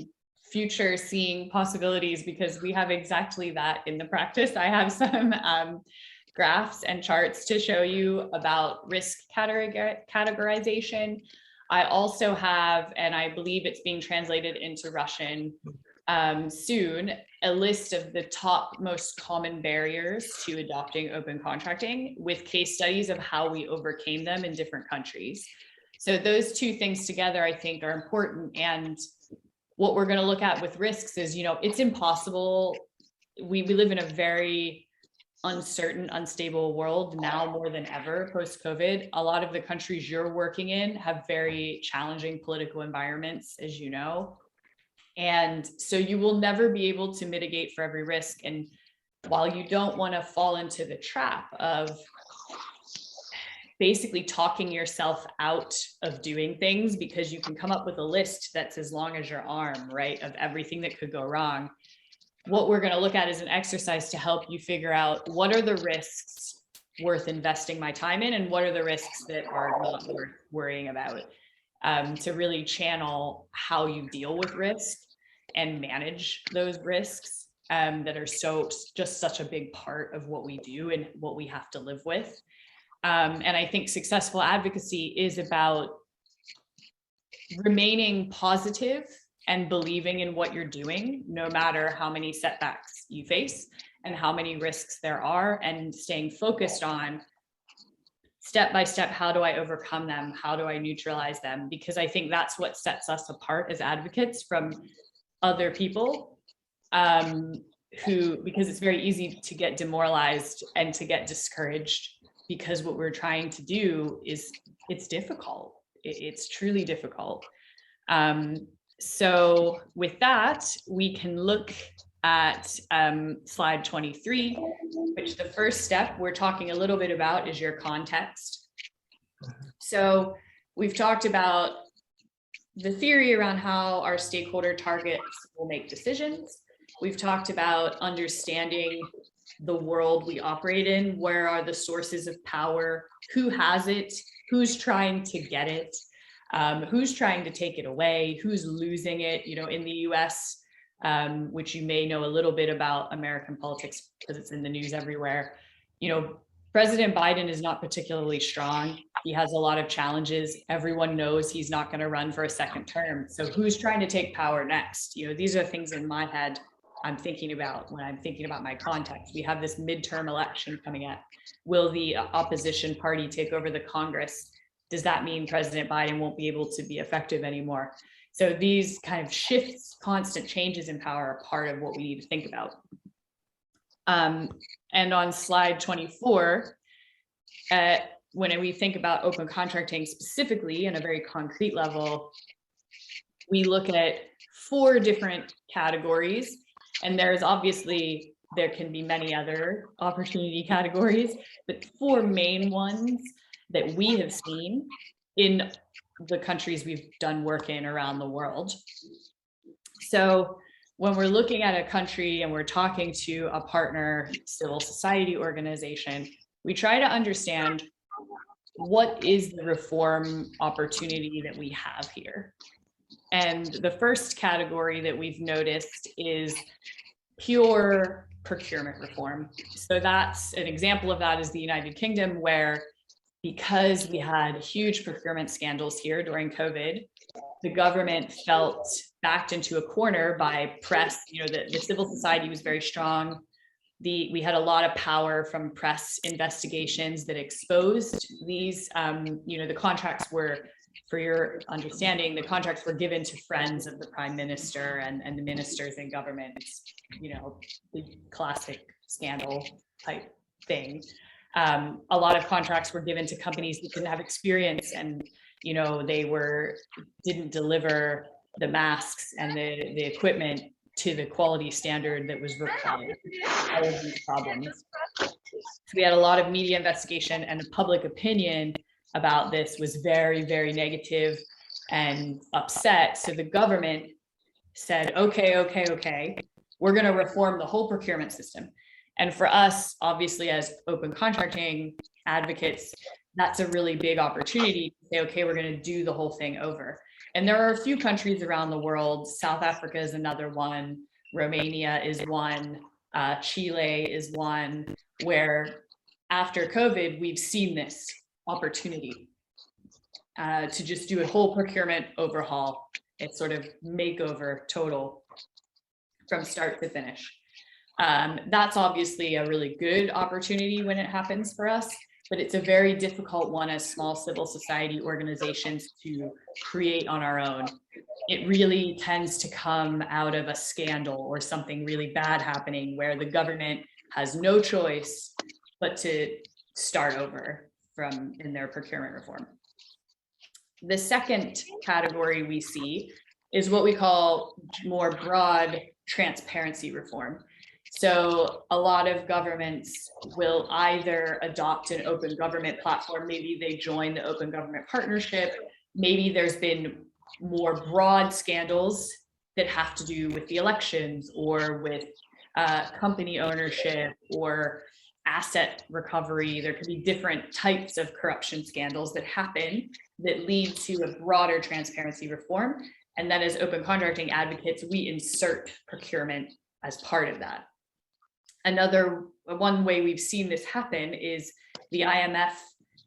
future seeing possibilities, because we have exactly that in the practice. I have some graphs and charts to show you about risk categorization. I also have, and I believe it's being translated into Russian soon, a list of the top most common barriers to adopting open contracting with case studies of how we overcame them in different countries. So those two things together, I think, are important. And what we're going to look at with risks is, it's impossible. We live in a very uncertain, unstable world now more than ever post-COVID. A lot of the countries you're working in have very challenging political environments, as you know. And so you will never be able to mitigate for every risk. And while you don't want to fall into the trap of basically talking yourself out of doing things because you can come up with a list that's as long as your arm, right, of everything that could go wrong, what we're going to look at is an exercise to help you figure out what are the risks worth investing my time in and what are the risks that are not worth worrying about, to really channel how you deal with risk and manage those risks that are just such a big part of what we do and what we have to live with. And I think successful advocacy is about remaining positive and believing in what you're doing, no matter how many setbacks you face and how many risks there are, and staying focused on step by step, how do I overcome them? How do I neutralize them? Because I think that's what sets us apart as advocates from other people, because it's very easy to get demoralized and to get discouraged, because what we're trying to do it's difficult. It's truly difficult. So with that, we can look at slide 23, which the first step we're talking a little bit about is your context. So we've talked about the theory around how our stakeholder targets will make decisions. We've talked about understanding the world we operate in. Where are the sources of power? Who has it? Who's trying to get it? Who's trying to take it away? Who's losing it? In the US, which you may know a little bit about American politics because it's in the news everywhere. President Biden is not particularly strong. He has a lot of challenges. Everyone knows he's not going to run for a second term. So who's trying to take power next? These are things in my head I'm thinking about when I'm thinking about my context. We have this midterm election coming up. Will the opposition party take over the Congress? Does that mean President Biden won't be able to be effective anymore? So these kind of shifts, constant changes in power are part of what we need to think about. And on slide 24, when we think about open contracting specifically in a very concrete level, we look at 4 different categories, and there can be many other opportunity categories, but 4 main ones that we have seen in the countries we've done work in around the world. So when we're looking at a country and we're talking to a partner civil society organization, we try to understand what is the reform opportunity that we have here. And the first category that we've noticed is pure procurement reform. So that's an example of that is the United Kingdom, where because we had huge procurement scandals here during COVID, the government felt backed into a corner by press. You know, the civil society was very strong. We had a lot of power from press investigations that exposed these. You know, the contracts were, for your understanding, the contracts were given to friends of the prime minister and the ministers in government. It's, you know, the classic scandal type thing. A lot of contracts were given to companies that didn't have experience, and you know, they didn't deliver the masks and the equipment to the quality standard that was required. All of these problems. So we had a lot of media investigation, and the public opinion about this was very, very negative and upset. So the government said, okay, we're going to reform the whole procurement system. And for us, obviously, as open contracting advocates, that's a really big opportunity to say, okay, we're going to do the whole thing over. And there are a few countries around the world. South Africa is another one. Romania is one. Chile is one, where after COVID, we've seen this opportunity to just do a whole procurement overhaul. It's sort of makeover total from start to finish. That's obviously a really good opportunity when it happens for us, but it's a very difficult one as small civil society organizations to create on our own. It really tends to come out of a scandal or something really bad happening where the government has no choice but to start over in their procurement reform. The second category we see is what we call more broad transparency reform. So a lot of governments will either adopt an open government platform, maybe they join the Open Government Partnership, maybe there's been more broad scandals that have to do with the elections or with company ownership or asset recovery. There could be different types of corruption scandals that happen that lead to a broader transparency reform. And then as open contracting advocates, we insert procurement as part of that. One way we've seen this happen is the IMF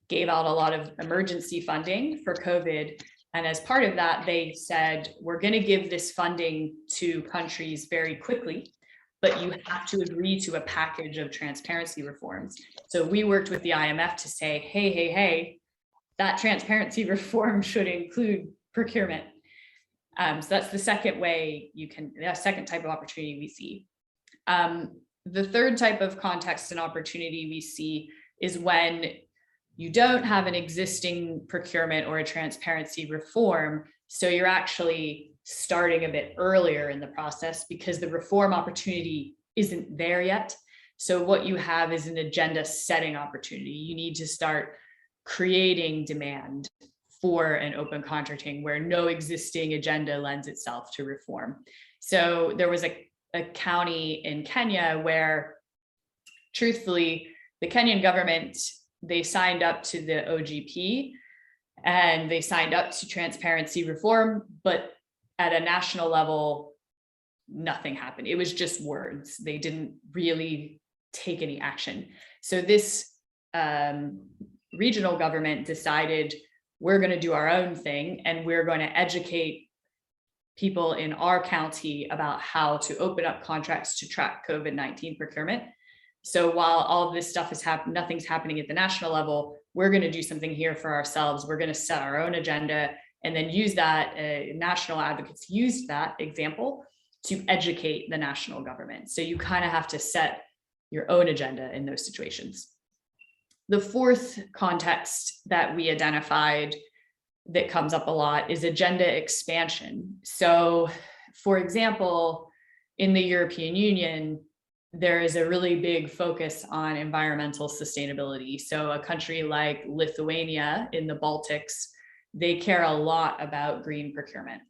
gave out a lot of emergency funding for COVID. And as part of that, they said, we're going to give this funding to countries very quickly, but you have to agree to a package of transparency reforms. So we worked with the IMF to say, hey, that transparency reform should include procurement. So that's the second way second type of opportunity we see. The third type of context and opportunity we see is when you don't have an existing procurement or a transparency reform, so you're actually starting a bit earlier in the process because the reform opportunity isn't there yet. So what you have is an agenda setting opportunity. You need to start creating demand for an open contracting where no existing agenda lends itself to reform. So there was a county in Kenya where, truthfully, the Kenyan government, they signed up to the OGP and they signed up to transparency reform, but at a national level, nothing happened. It was just words. They didn't really take any action. So this regional government decided, we're going to do our own thing and we're going to educate people in our county about how to open up contracts to track COVID-19 procurement. So while all of this stuff is happening, nothing's happening at the national level, we're going to do something here for ourselves. We're going to set our own agenda and then use that. National advocates used that example to educate the national government. So you kind of have to set your own agenda in those situations. The fourth context that we identified that comes up a lot is agenda expansion. So, for example, in the European Union, there is a really big focus on environmental sustainability. So a country like Lithuania in the Baltics, they care a lot about green procurement.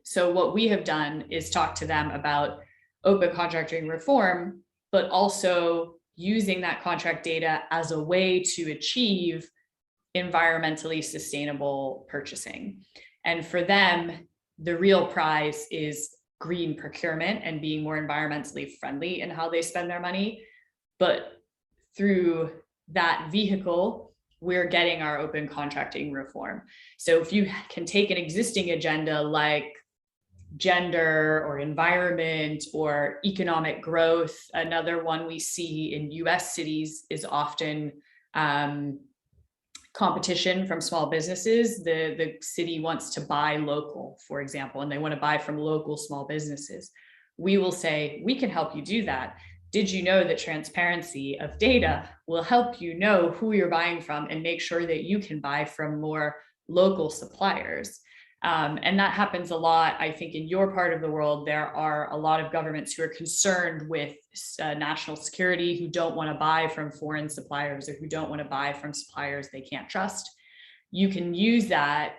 So what we have done is talk to them about open contracting reform, but also using that contract data as a way to achieve environmentally sustainable purchasing. And for them, the real prize is green procurement and being more environmentally friendly in how they spend their money. But through that vehicle, we're getting our open contracting reform. So if you can take an existing agenda like gender or environment or economic growth, another one we see in US cities is often competition from small businesses. The city wants to buy local, for example, and they want to buy from local small businesses. We will say, we can help you do that. Did you know that transparency of data will help you know who you're buying from and make sure that you can buy from more local suppliers? And that happens a lot. I think in your part of the world, there are a lot of governments who are concerned with national security, who don't want to buy from foreign suppliers or who don't want to buy from suppliers they can't trust. You can use that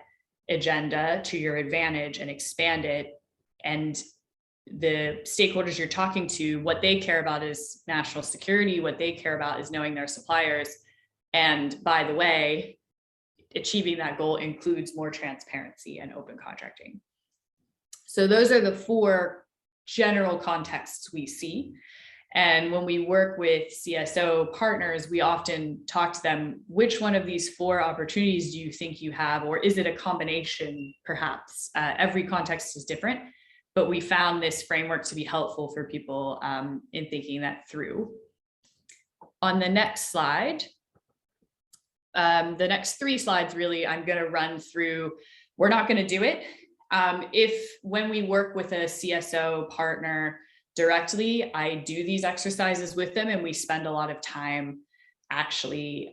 agenda to your advantage and expand it. And the stakeholders you're talking to, what they care about is national security. What they care about is knowing their suppliers. And by the way, achieving that goal includes more transparency and open contracting. So those are the four general contexts we see. And when we work with CSO partners, we often talk to them, which one of these four opportunities do you think you have? Or is it a combination, perhaps? Every context is different, but we found this framework to be helpful for people in thinking that through. On the next slide, the next three slides, really, I'm going to run through. We're not going to do it. When we work with a CSO partner directly, I do these exercises with them and we spend a lot of time actually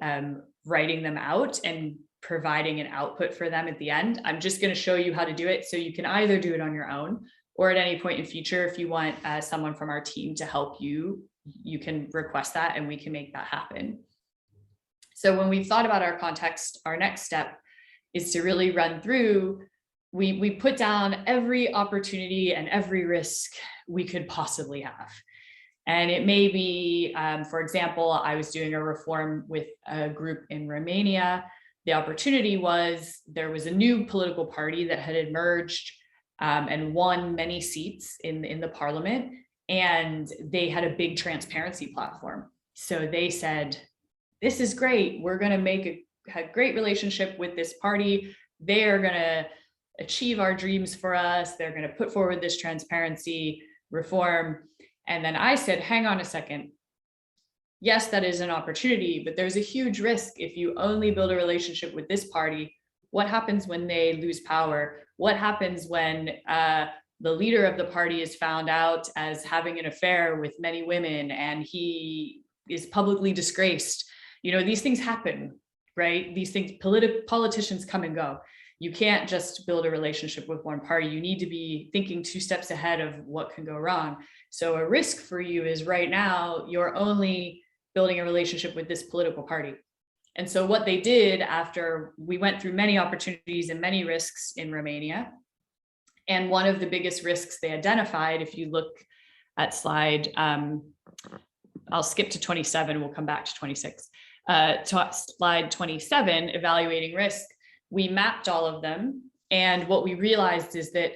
writing them out and providing an output for them at the end. I'm just going to show you how to do it. So you can either do it on your own or at any point in future, if you want someone from our team to help you, you can request that and we can make that happen. So when we've thought about our context, our next step is to really run through, we put down every opportunity and every risk we could possibly have. And it may be, for example, I was doing a reform with a group in Romania. The opportunity was there was a new political party that had emerged and won many seats in the parliament, and they had a big transparency platform. So they said, this is great. We're going to make a great relationship with this party. They are going to achieve our dreams for us. They're going to put forward this transparency reform. And then I said, hang on a second. Yes, that is an opportunity, but there's a huge risk if you only build a relationship with this party. What happens when they lose power? What happens when the leader of the party is found out as having an affair with many women and he is publicly disgraced? You know, these things happen, right? These things, politicians come and go. You can't just build a relationship with one party. You need to be thinking 2 steps ahead of what can go wrong. So a risk for you is right now, you're only building a relationship with this political party. And so what they did after we went through many opportunities and many risks in Romania, and one of the biggest risks they identified, if you look at slide, I'll skip to 27, we'll come back to 26. Slide 27, evaluating risk, we mapped all of them. And what we realized is that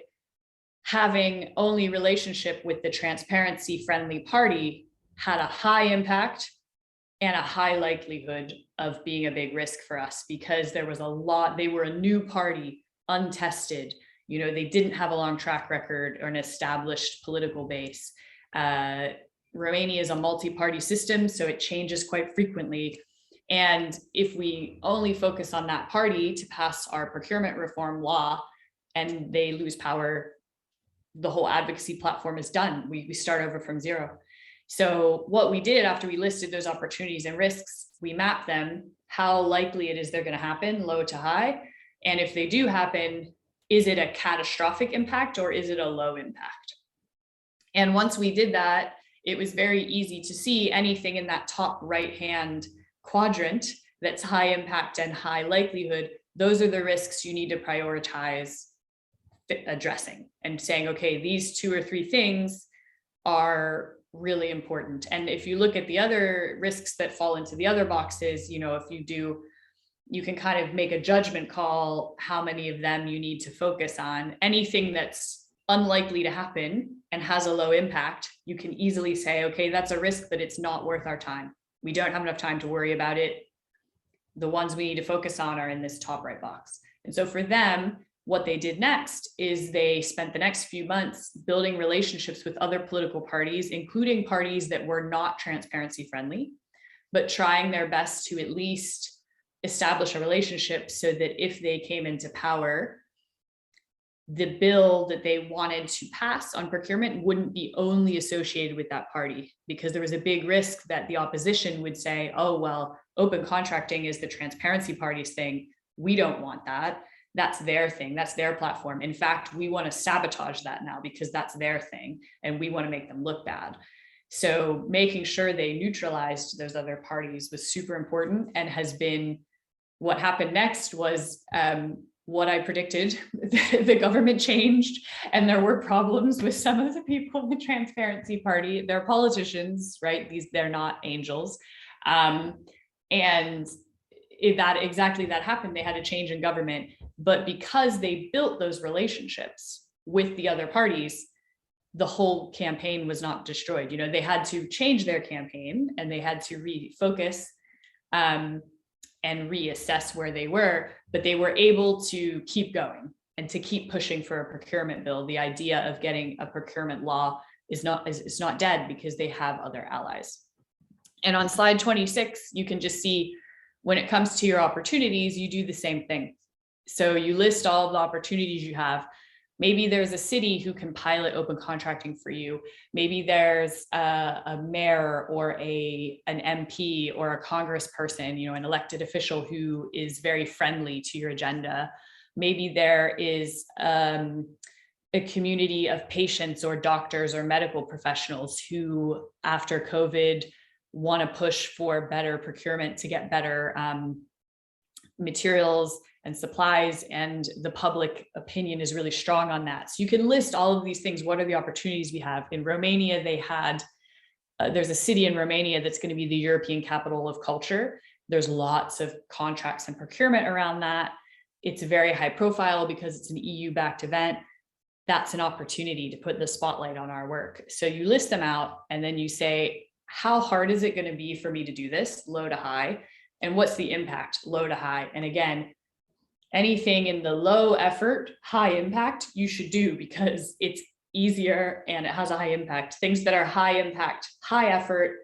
having only relationship with the transparency friendly party had a high impact and a high likelihood of being a big risk for us, because there was a lot, they were a new party, untested. You know, they didn't have a long track record or an established political base. Romania is a multi-party system, so it changes quite frequently. And if we only focus on that party to pass our procurement reform law and they lose power, the whole advocacy platform is done. We start over from zero. So what we did after we listed those opportunities and risks, we mapped them, how likely it is they're going to happen, low to high. And if they do happen, is it a catastrophic impact or is it a low impact? And once we did that, it was very easy to see anything in that top right-hand quadrant that's high impact and high likelihood. Those are the risks you need to prioritize addressing and saying, okay, these 2 or 3 things are really important. And if you look at the other risks that fall into the other boxes, you know, if you do, you can kind of make a judgment call how many of them you need to focus on. Anything that's unlikely to happen and has a low impact, you can easily say, okay, that's a risk, but it's not worth our time. We don't have enough time to worry about it. The ones we need to focus on are in this top right box. And so for them, what they did next is they spent the next few months building relationships with other political parties, including parties that were not transparency friendly, but trying their best to at least establish a relationship so that if they came into power, the bill that they wanted to pass on procurement wouldn't be only associated with that party, because there was a big risk that the opposition would say, oh, well, open contracting is the transparency party's thing. We don't want that. That's their thing. That's their platform. In fact, we want to sabotage that now because that's their thing and we want to make them look bad. So making sure they neutralized those other parties was super important, and has been what happened next was what I predicted. The government changed and there were problems with some of the people in the transparency party. They're politicians, right? They're not angels. And that happened. They had a change in government, but because they built those relationships with the other parties, the whole campaign was not destroyed. You know, they had to change their campaign and they had to refocus and reassess where they were, but they were able to keep going and to keep pushing for a procurement bill. The idea of getting a procurement law is not dead because they have other allies. And on slide 26, you can just see when it comes to your opportunities, you do the same thing. So you list all of the opportunities you have. Maybe there's a city who can pilot open contracting for you. Maybe there's a mayor or an MP or a congressperson, you know, an elected official who is very friendly to your agenda. Maybe there is a community of patients or doctors or medical professionals who, after COVID, want to push for better procurement to get better materials and supplies, and the public opinion is really strong on that. So you can list all of these things. What are the opportunities we have? In Romania, they had, there's a city in Romania that's going to be the European capital of culture. There's lots of contracts and procurement around that. It's very high profile because it's an EU-backed event. That's an opportunity to put the spotlight on our work. So you list them out and then you say, how hard is it going to be for me to do this, low to high? And what's the impact, low to high? And again, anything in the low effort, high impact, you should do because it's easier and it has a high impact. Things that are high impact, high effort,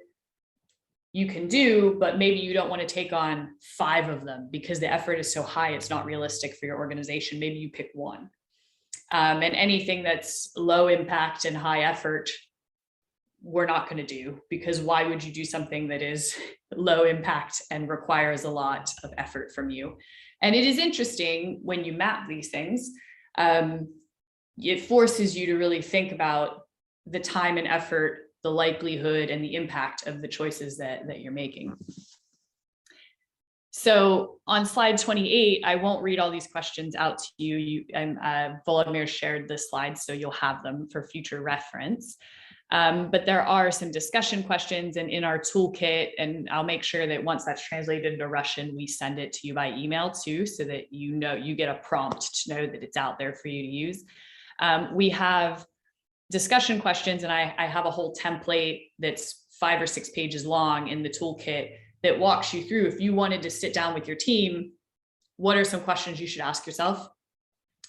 you can do, but maybe you don't want to take on 5 of them because the effort is so high, it's not realistic for your organization. Maybe you pick 1. And anything that's low impact and high effort, we're not going to do, because why would you do something that is low impact and requires a lot of effort from you? And it is interesting when you map these things, it forces you to really think about the time and effort, the likelihood and the impact of the choices that you're making. So on slide 28, I won't read all these questions out to you. Volodymyr shared the slides, so you'll have them for future reference. But there are some discussion questions in our toolkit, and I'll make sure that once that's translated into Russian, we send it to you by email too, so that you know, you get a prompt to know that it's out there for you to use. We have discussion questions, and I have a whole template that's 5 or 6 pages long in the toolkit that walks you through, if you wanted to sit down with your team, what are some questions you should ask yourself?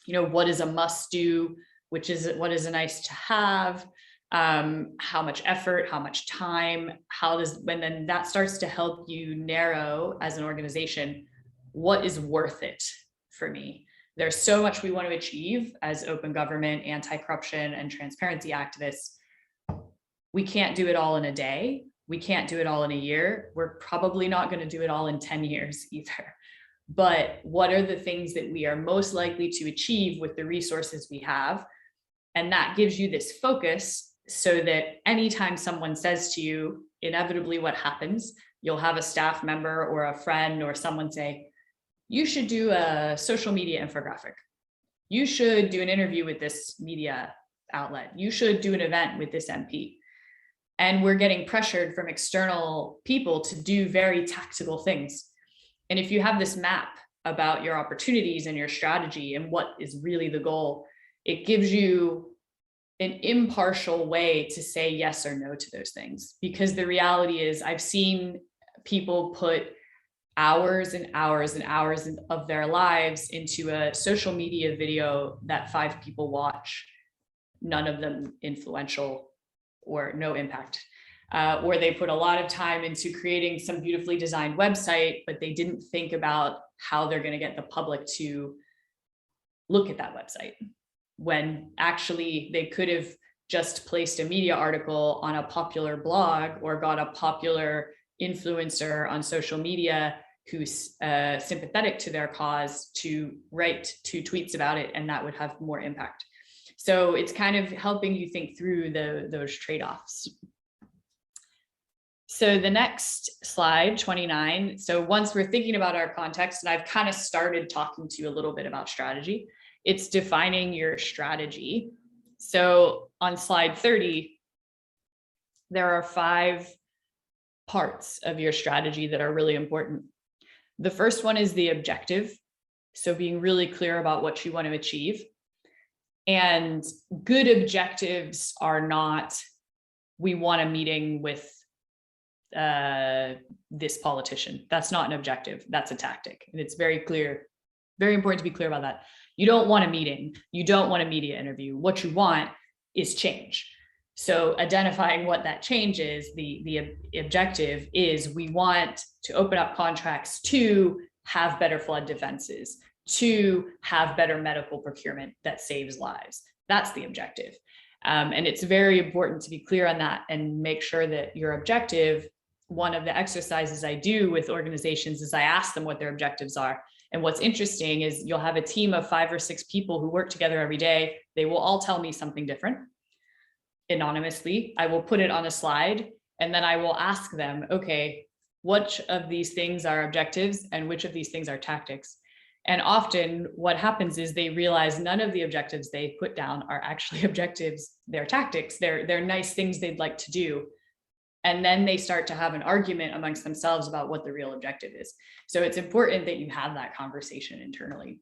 what is a must do, what is a nice to have, how much effort, how much time, and then that starts to help you narrow as an organization, what is worth it for me? There's so much we want to achieve as open government, anti-corruption, and transparency activists. We can't do it all in a day. We can't do it all in a year. We're probably not going to do it all in 10 years either. But what are the things that we are most likely to achieve with the resources we have? And that gives you this focus so that anytime someone says to you, inevitably what happens, you'll have a staff member or a friend or someone say, you should do a social media infographic. You should do an interview with this media outlet. You should do an event with this MP. And we're getting pressured from external people to do very tactical things. And if you have this map about your opportunities and your strategy and what is really the goal, it gives you an impartial way to say yes or no to those things. Because the reality is, I've seen people put hours and hours and hours of their lives into a social media video that 5 people watch, none of them influential or no impact. Or they put a lot of time into creating some beautifully designed website, but they didn't think about how they're going to get the public to look at that website, when actually they could have just placed a media article on a popular blog or got a popular influencer on social media who's sympathetic to their cause to write 2 tweets about it, and that would have more impact. So it's kind of helping you think through those trade-offs. So the next slide, 29. So once we're thinking about our context, and I've kind of started talking to you a little bit about strategy, it's defining your strategy. So on slide 30, there are 5 parts of your strategy that are really important. The first one is the objective. So being really clear about what you want to achieve. And good objectives are not, we want a meeting with this politician. That's not an objective. That's a tactic. And it's very clear, very important to be clear about that. You don't want a meeting. You don't want a media interview. What you want is change. So identifying what that change is, the objective is, we want to open up contracts to have better flood defenses, to have better medical procurement that saves lives. That's the objective. And it's very important to be clear on that and make sure that your objective, one of the exercises I do with organizations is I ask them what their objectives are. And what's interesting is you'll have a team of 5 or 6 people who work together every day. They will all tell me something different anonymously. I will put it on a slide, and then I will ask them, okay, which of these things are objectives and which of these things are tactics? And often what happens is they realize none of the objectives they put down are actually objectives. They're tactics. They're nice things they'd like to do. And then they start to have an argument amongst themselves about what the real objective is. So it's important that you have that conversation internally.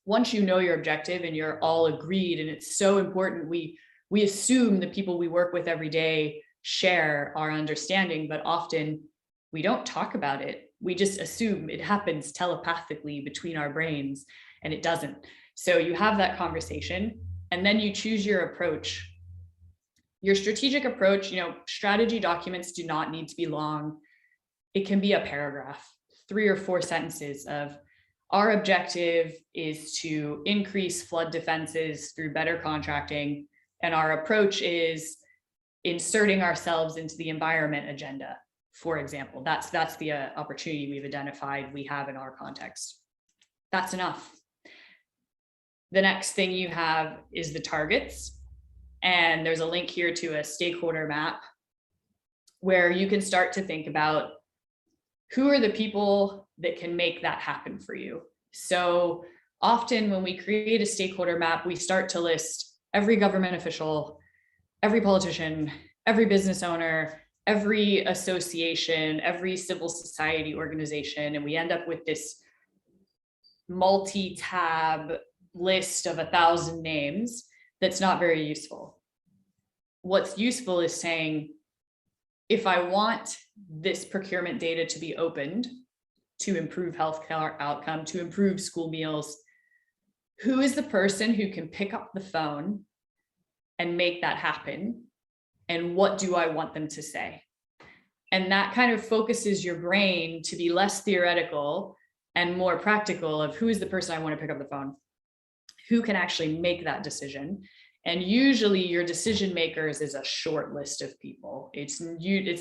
Once you know your objective and you're all agreed, and it's so important, we assume the people we work with every day share our understanding, but often we don't talk about it. We just assume it happens telepathically between our brains, and it doesn't. So you have that conversation, and then you choose your approach. Your strategic approach, strategy documents do not need to be long. It can be a paragraph, 3 or 4 sentences of, our objective is to increase flood defenses through better contracting. And our approach is inserting ourselves into the environment agenda, for example. That's the opportunity we've identified we have in our context. That's enough. The next thing you have is the targets. And there's a link here to a stakeholder map where you can start to think about who are the people that can make that happen for you. So often when we create a stakeholder map, we start to list every government official, every politician, every business owner, every association, every civil society organization, and we end up with this multi-tab list of 1,000 names that's not very useful. What's useful is saying, if I want this procurement data to be opened to improve healthcare outcome, to improve school meals, who is the person who can pick up the phone and make that happen? And what do I want them to say? And that kind of focuses your brain to be less theoretical and more practical of who is the person I want to pick up the phone, who can actually make that decision. And usually your decision makers is a short list of people. It's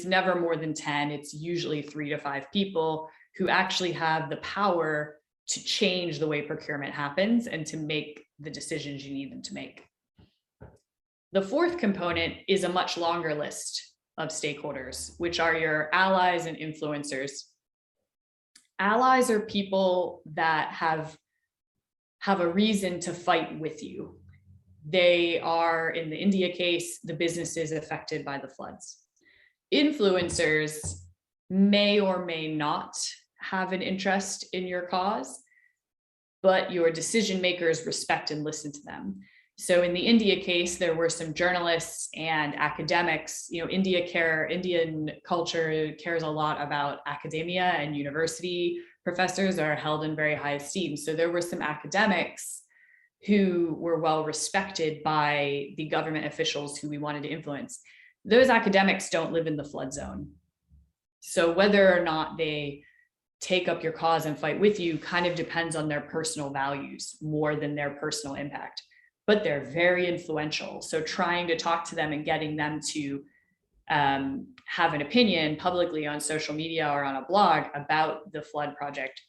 never more than 10. It's usually 3 to 5 people who actually have the power to change the way procurement happens and to make the decisions you need them to make. The fourth component is a much longer list of stakeholders, which are your allies and influencers. Allies are people that have a reason to fight with you. They are, in the India case, the businesses affected by the floods. Influencers may or may not have an interest in your cause, but your decision makers respect and listen to them. So in the India case, there were some journalists and academics. You know, Indian culture cares a lot about academia, and university professors are held in very high esteem. So there were some academics who were well respected by the government officials who we wanted to influence. Those academics don't live in the flood zone. So whether or not they take up your cause and fight with you kind of depends on their personal values more than their personal impact. But they're very influential. So trying to talk to them and getting them to have an opinion publicly on social media or on a blog about the flood project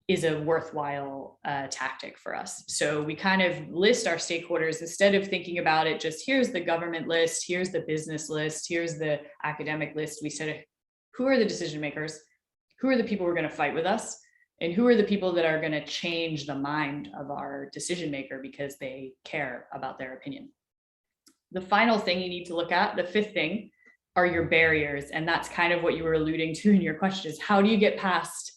is a worthwhile tactic for us. So we kind of list our stakeholders instead of thinking about it just here's the government list, here's the business list, here's the academic list. We said, who are the decision makers? Who are the people who are going to fight with us? And who are the people that are going to change the mind of our decision maker because they care about their opinion? The final thing you need to look at, the fifth thing, are your barriers. And that's kind of what you were alluding to in your question is how do you get past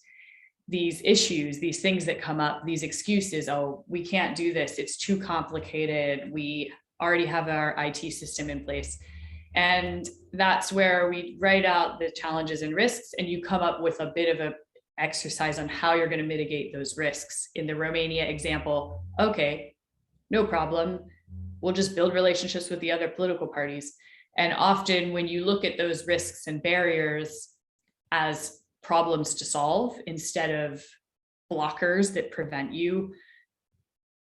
these issues, these things that come up, these excuses? Oh, we can't do this. It's too complicated. We already have our IT system in place. And that's where we write out the challenges and risks, and you come up with a bit of a exercise on how you're going to mitigate those risks. In the Romania example, okay, no problem. We'll just build relationships with the other political parties. And often when you look at those risks and barriers as problems to solve instead of blockers that prevent you,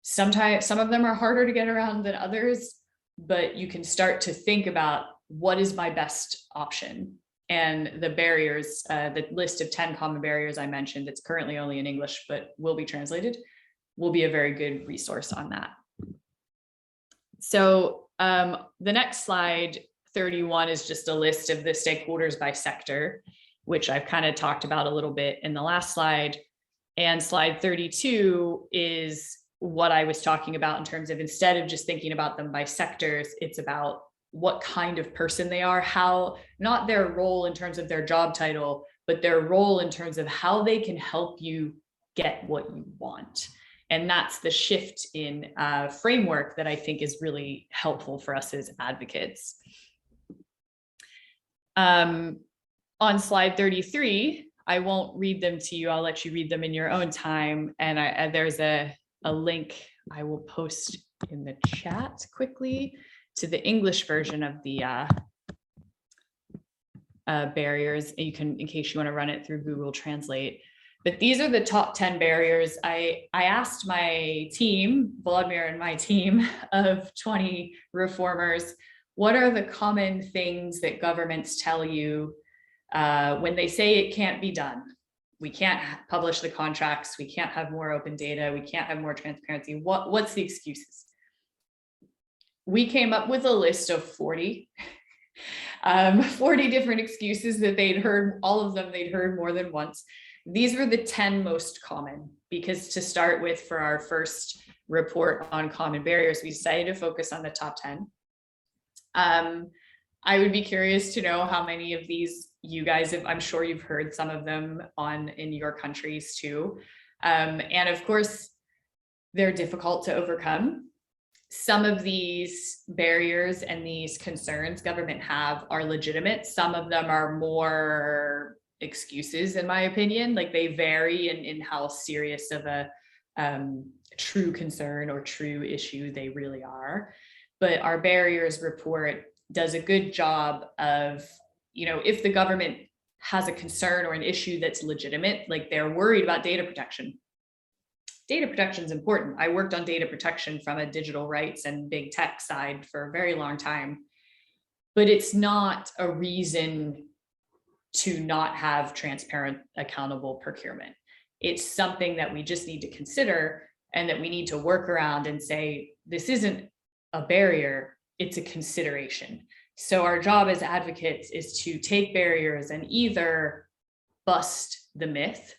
sometimes some of them are harder to get around than others, but you can start to think about what is my best option. And the barriers, the list of 10 common barriers I mentioned, it's currently only in English, but will be translated, will be a very good resource on that. So the next slide, 31, is just a list of the stakeholders by sector, which I've kind of talked about a little bit in the last slide. And slide 32 is what I was talking about in terms of instead of just thinking about them by sectors, it's about what kind of person they are, how, not their role in terms of their job title, but their role in terms of how they can help you get what you want. And that's the shift in framework that I think is really helpful for us as advocates. On slide 33, I won't read them to you. I'll let you read them in your own time. And there's a link I will post in the chat quickly to the English version of the barriers. You can, in case you want to run it through Google Translate. But these are the top 10 barriers. I asked my team, Vladimir and my team of 20 reformers, what are the common things that governments tell you when they say it can't be done? We can't publish the contracts. We can't have more open data. We can't have more transparency. What's the excuses? We came up with a list of 40 different excuses that they'd heard, all of them they'd heard more than once. These were the 10 most common, because to start with, for our first report on common barriers, we decided to focus on the top 10. I would be curious to know how many of these you guys have, I'm sure you've heard some of them in your countries too. And of course, they're difficult to overcome. Some of these barriers and these concerns government have are legitimate. Some of them are more excuses, in my opinion. Like they vary in how serious of a true concern or true issue they really are. But our barriers report does a good job of, if the government has a concern or an issue that's legitimate, like they're worried about data protection. Data protection is important. I worked on data protection from a digital rights and big tech side for a very long time, but it's not a reason to not have transparent, accountable procurement. It's something that we just need to consider and that we need to work around and say, this isn't a barrier, it's a consideration. So our job as advocates is to take barriers and either bust the myth,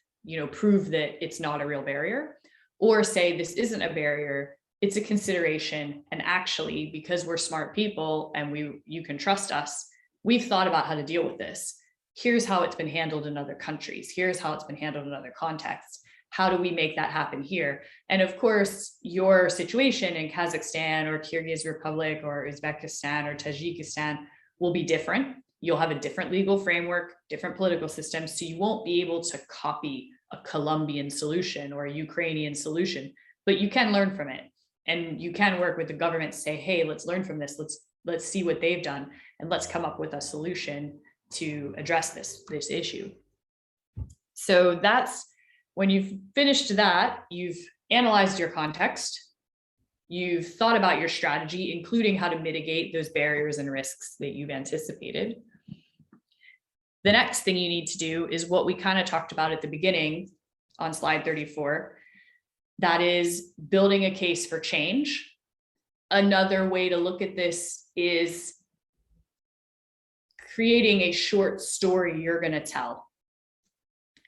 prove that it's not a real barrier, or say this isn't a barrier, it's a consideration. And actually, because we're smart people and you can trust us, we've thought about how to deal with this. Here's how it's been handled in other countries. Here's how it's been handled in other contexts. How do we make that happen here? And of course, your situation in Kazakhstan or Kyrgyz Republic or Uzbekistan or Tajikistan will be different. You'll have a different legal framework, different political systems, so you won't be able to copy a Colombian solution or a Ukrainian solution, but you can learn from it. And you can work with the government to say, hey, let's learn from this. Let's see what they've done and let's come up with a solution to address this issue. So that's when you've finished that, you've analyzed your context, you've thought about your strategy, including how to mitigate those barriers and risks that you've anticipated. The next thing you need to do is what we kind of talked about at the beginning on slide 34. That is building a case for change. Another way to look at this is creating a short story you're going to tell.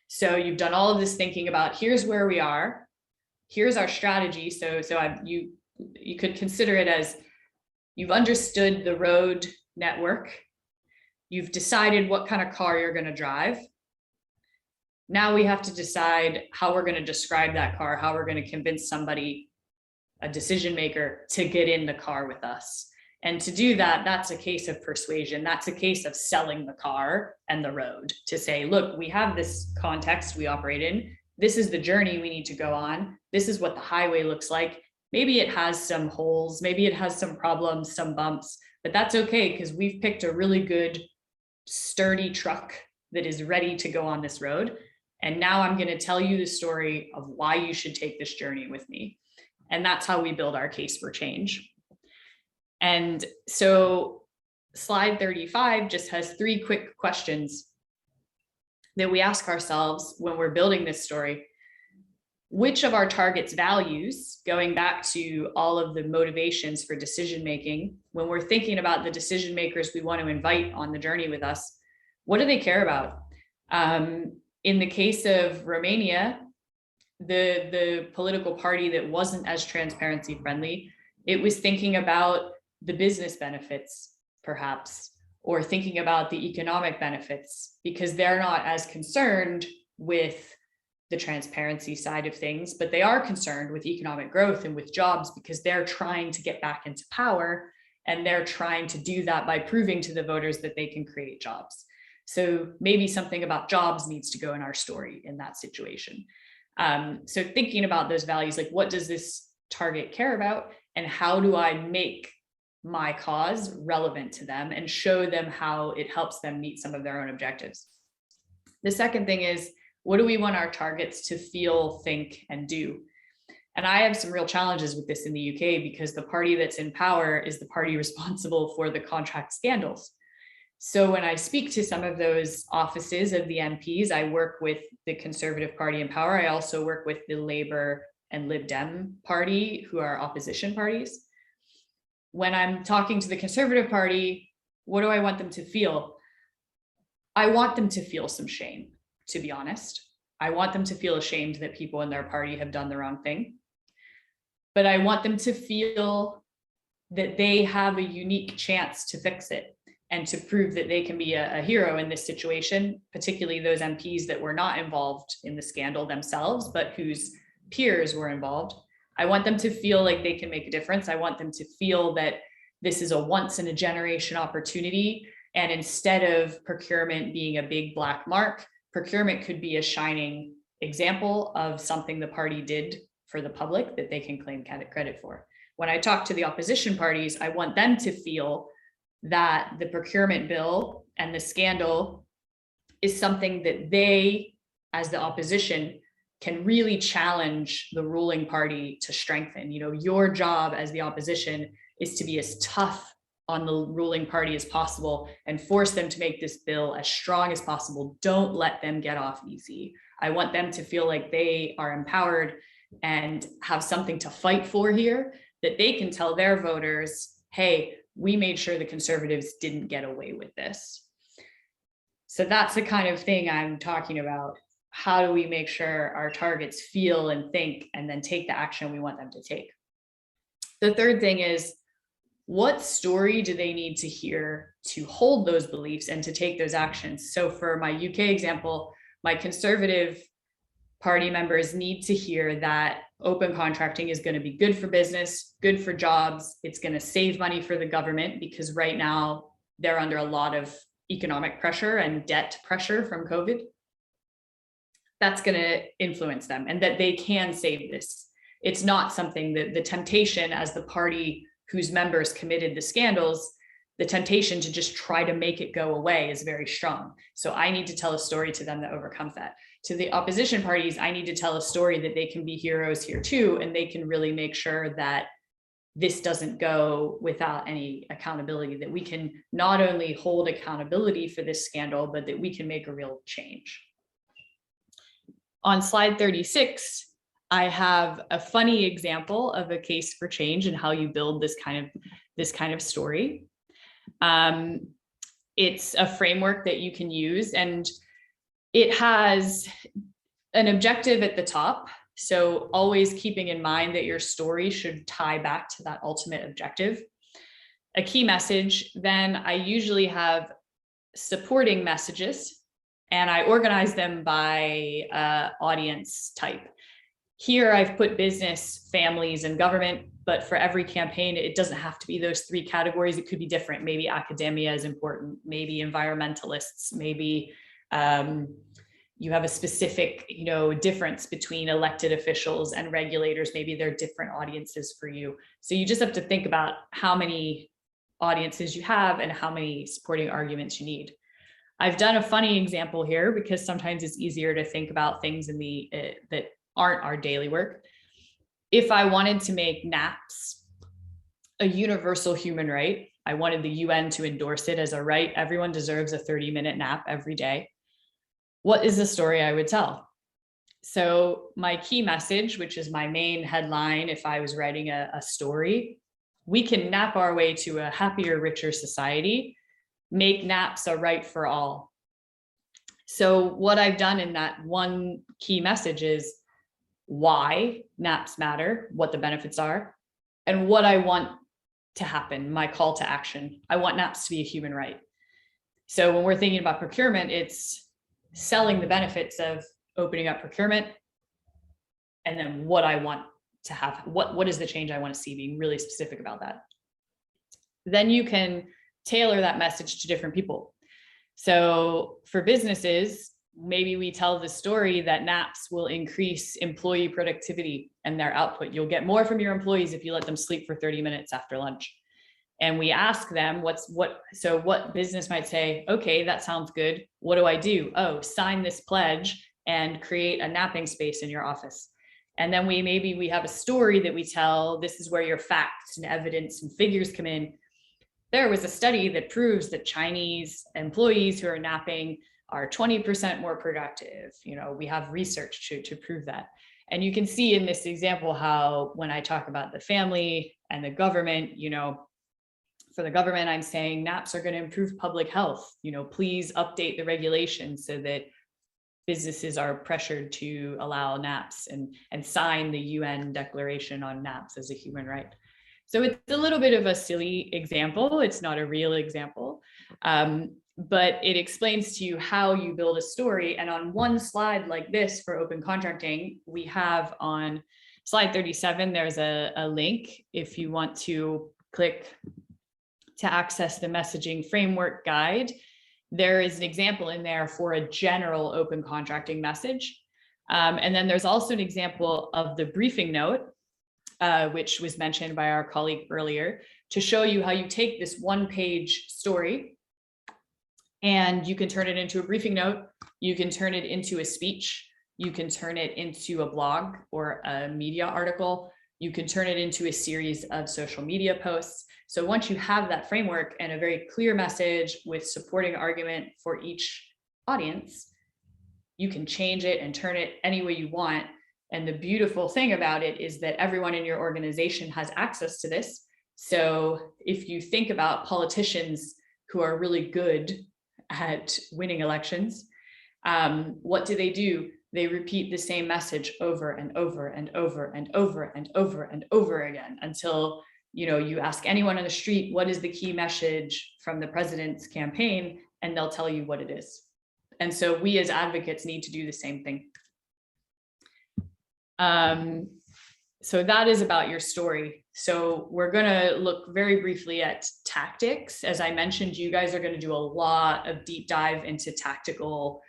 So you've done all of this thinking about here's where we are, here's our strategy. So you could consider it as you've understood the road network, you've decided what kind of car you're going to drive. Now we have to decide how we're going to describe that car, how we're going to convince somebody, a decision maker, to get in the car with us. And to do that, that's a case of persuasion. That's a case of selling the car and the road to say, look, we have this context we operate in. This is the journey we need to go on. This is what the highway looks like. Maybe it has some holes, maybe it has some problems, some bumps, but that's okay because we've picked a really good, sturdy truck that is ready to go on this road. And now I'm going to tell you the story of why you should take this journey with me. And that's how we build our case for change. And so slide 35 just has 3 quick questions that we ask ourselves when we're building this story. Which of our targets' values, going back to all of the motivations for decision making, when we're thinking about the decision makers we want to invite on the journey with us, what do they care about? In the case of Romania, the political party that wasn't as transparency friendly, it was thinking about the business benefits, perhaps, or thinking about the economic benefits, because they're not as concerned with the transparency side of things, but they are concerned with economic growth and with jobs because they're trying to get back into power, and they're trying to do that by proving to the voters that they can create jobs. So maybe something about jobs needs to go in our story in that situation. So thinking about those values, like what does this target care about, and how do I make my cause relevant to them and show them how it helps them meet some of their own objectives. The second thing is, what do we want our targets to feel, think, and do? And I have some real challenges with this in the UK because the party that's in power is the party responsible for the contract scandals. So when I speak to some of those offices of the MPs, I work with the Conservative Party in power. I also work with the Labour and Lib Dem party, who are opposition parties. When I'm talking to the Conservative Party, what do I want them to feel? I want them to feel some shame, to be honest. I want them to feel ashamed that people in their party have done the wrong thing. But I want them to feel that they have a unique chance to fix it and to prove that they can be a hero in this situation, particularly those MPs that were not involved in the scandal themselves, but whose peers were involved. I want them to feel like they can make a difference. I want them to feel that this is a once in a generation opportunity. And instead of procurement being a big black mark, procurement could be a shining example of something the party did for the public that they can claim credit for. When I talk to the opposition parties, I want them to feel that the procurement bill and the scandal is something that they, as the opposition, can really challenge the ruling party to strengthen. You know, your job as the opposition is to be as tough on the ruling party as possible and force them to make this bill as strong as possible. Don't let them get off easy. I want them to feel like they are empowered and have something to fight for here, that they can tell their voters, hey, we made sure the conservatives didn't get away with this. So that's the kind of thing I'm talking about. How do we make sure our targets feel and think and then take the action we want them to take? The third thing is, what story do they need to hear to hold those beliefs and to take those actions? So for my UK example, my Conservative Party members need to hear that open contracting is going to be good for business, good for jobs. It's going to save money for the government because right now they're under a lot of economic pressure and debt pressure from COVID. That's going to influence them, and that they can save this. It's not something that the temptation as the party whose members committed the scandals, the temptation to just try to make it go away is very strong. So I need to tell a story to them that overcomes that. To the opposition parties, I need to tell a story that they can be heroes here too, and they can really make sure that this doesn't go without any accountability, that we can not only hold accountability for this scandal, but that we can make a real change. On slide 36, I have a funny example of a case for change and how you build this kind of story. It's a framework that you can use, and it has an objective at the top. So always keeping in mind that your story should tie back to that ultimate objective. A key message, then I usually have supporting messages, and I organize them by audience type. Here I've put business, families, and government, but for every campaign, it doesn't have to be those three categories. It could be different. Maybe academia is important, maybe environmentalists, maybe you have a specific, difference between elected officials and regulators. Maybe they're different audiences for you. So you just have to think about how many audiences you have and how many supporting arguments you need. I've done a funny example here because sometimes it's easier to think about things in the that aren't our daily work. If I wanted to make naps a universal human right, I wanted the UN to endorse it as a right. Everyone deserves a 30-minute nap every day. What is the story I would tell? So my key message, which is my main headline if I was writing a story, we can nap our way to a happier, richer society, make naps a right for all. So what I've done in that one key message is why naps matter, what the benefits are, and what I want to happen, my call to action. I want naps to be a human right. So when we're thinking about procurement, it's selling the benefits of opening up procurement, and then what I want to have, what is the change I want to see, being really specific about that. Then you can tailor that message to different people. So for businesses, maybe we tell the story that naps will increase employee productivity and their output. You'll get more from your employees if you let them sleep for 30 minutes after lunch. And we ask them so what business might say, okay, that sounds good. What do I do? Oh, sign this pledge and create a napping space in your office. And then we have a story that we tell. This is where your facts and evidence and figures come in. There was a study that proves that Chinese employees who are napping are 20% more productive. We have research to prove that. And you can see in this example how when I talk about the family and the government, for the government, I'm saying naps are going to improve public health. Please update the regulations so that businesses are pressured to allow naps and sign the UN Declaration on Naps as a human right. So it's a little bit of a silly example. It's not a real example, but it explains to you how you build a story. And on one slide like this for open contracting, we have on slide 37, there's a link if you want to click to access the messaging framework guide. There is an example in there for a general open contracting message. And then there's also an example of the briefing note, which was mentioned by our colleague earlier, to show you how you take this one-page story and you can turn it into a briefing note, you can turn it into a speech, you can turn it into a blog or a media article, you can turn it into a series of social media posts. So once you have that framework and a very clear message with supporting argument for each audience, you can change it and turn it any way you want. And the beautiful thing about it is that everyone in your organization has access to this. So if you think about politicians who are really good at winning elections, what do? They repeat the same message over and over and over and over and over and over again until you ask anyone on the street, what is the key message from the president's campaign? And they'll tell you what it is. And so we as advocates need to do the same thing. So that is about your story. So we're going to look very briefly at tactics. As I mentioned, you guys are going to do a lot of deep dive into tactical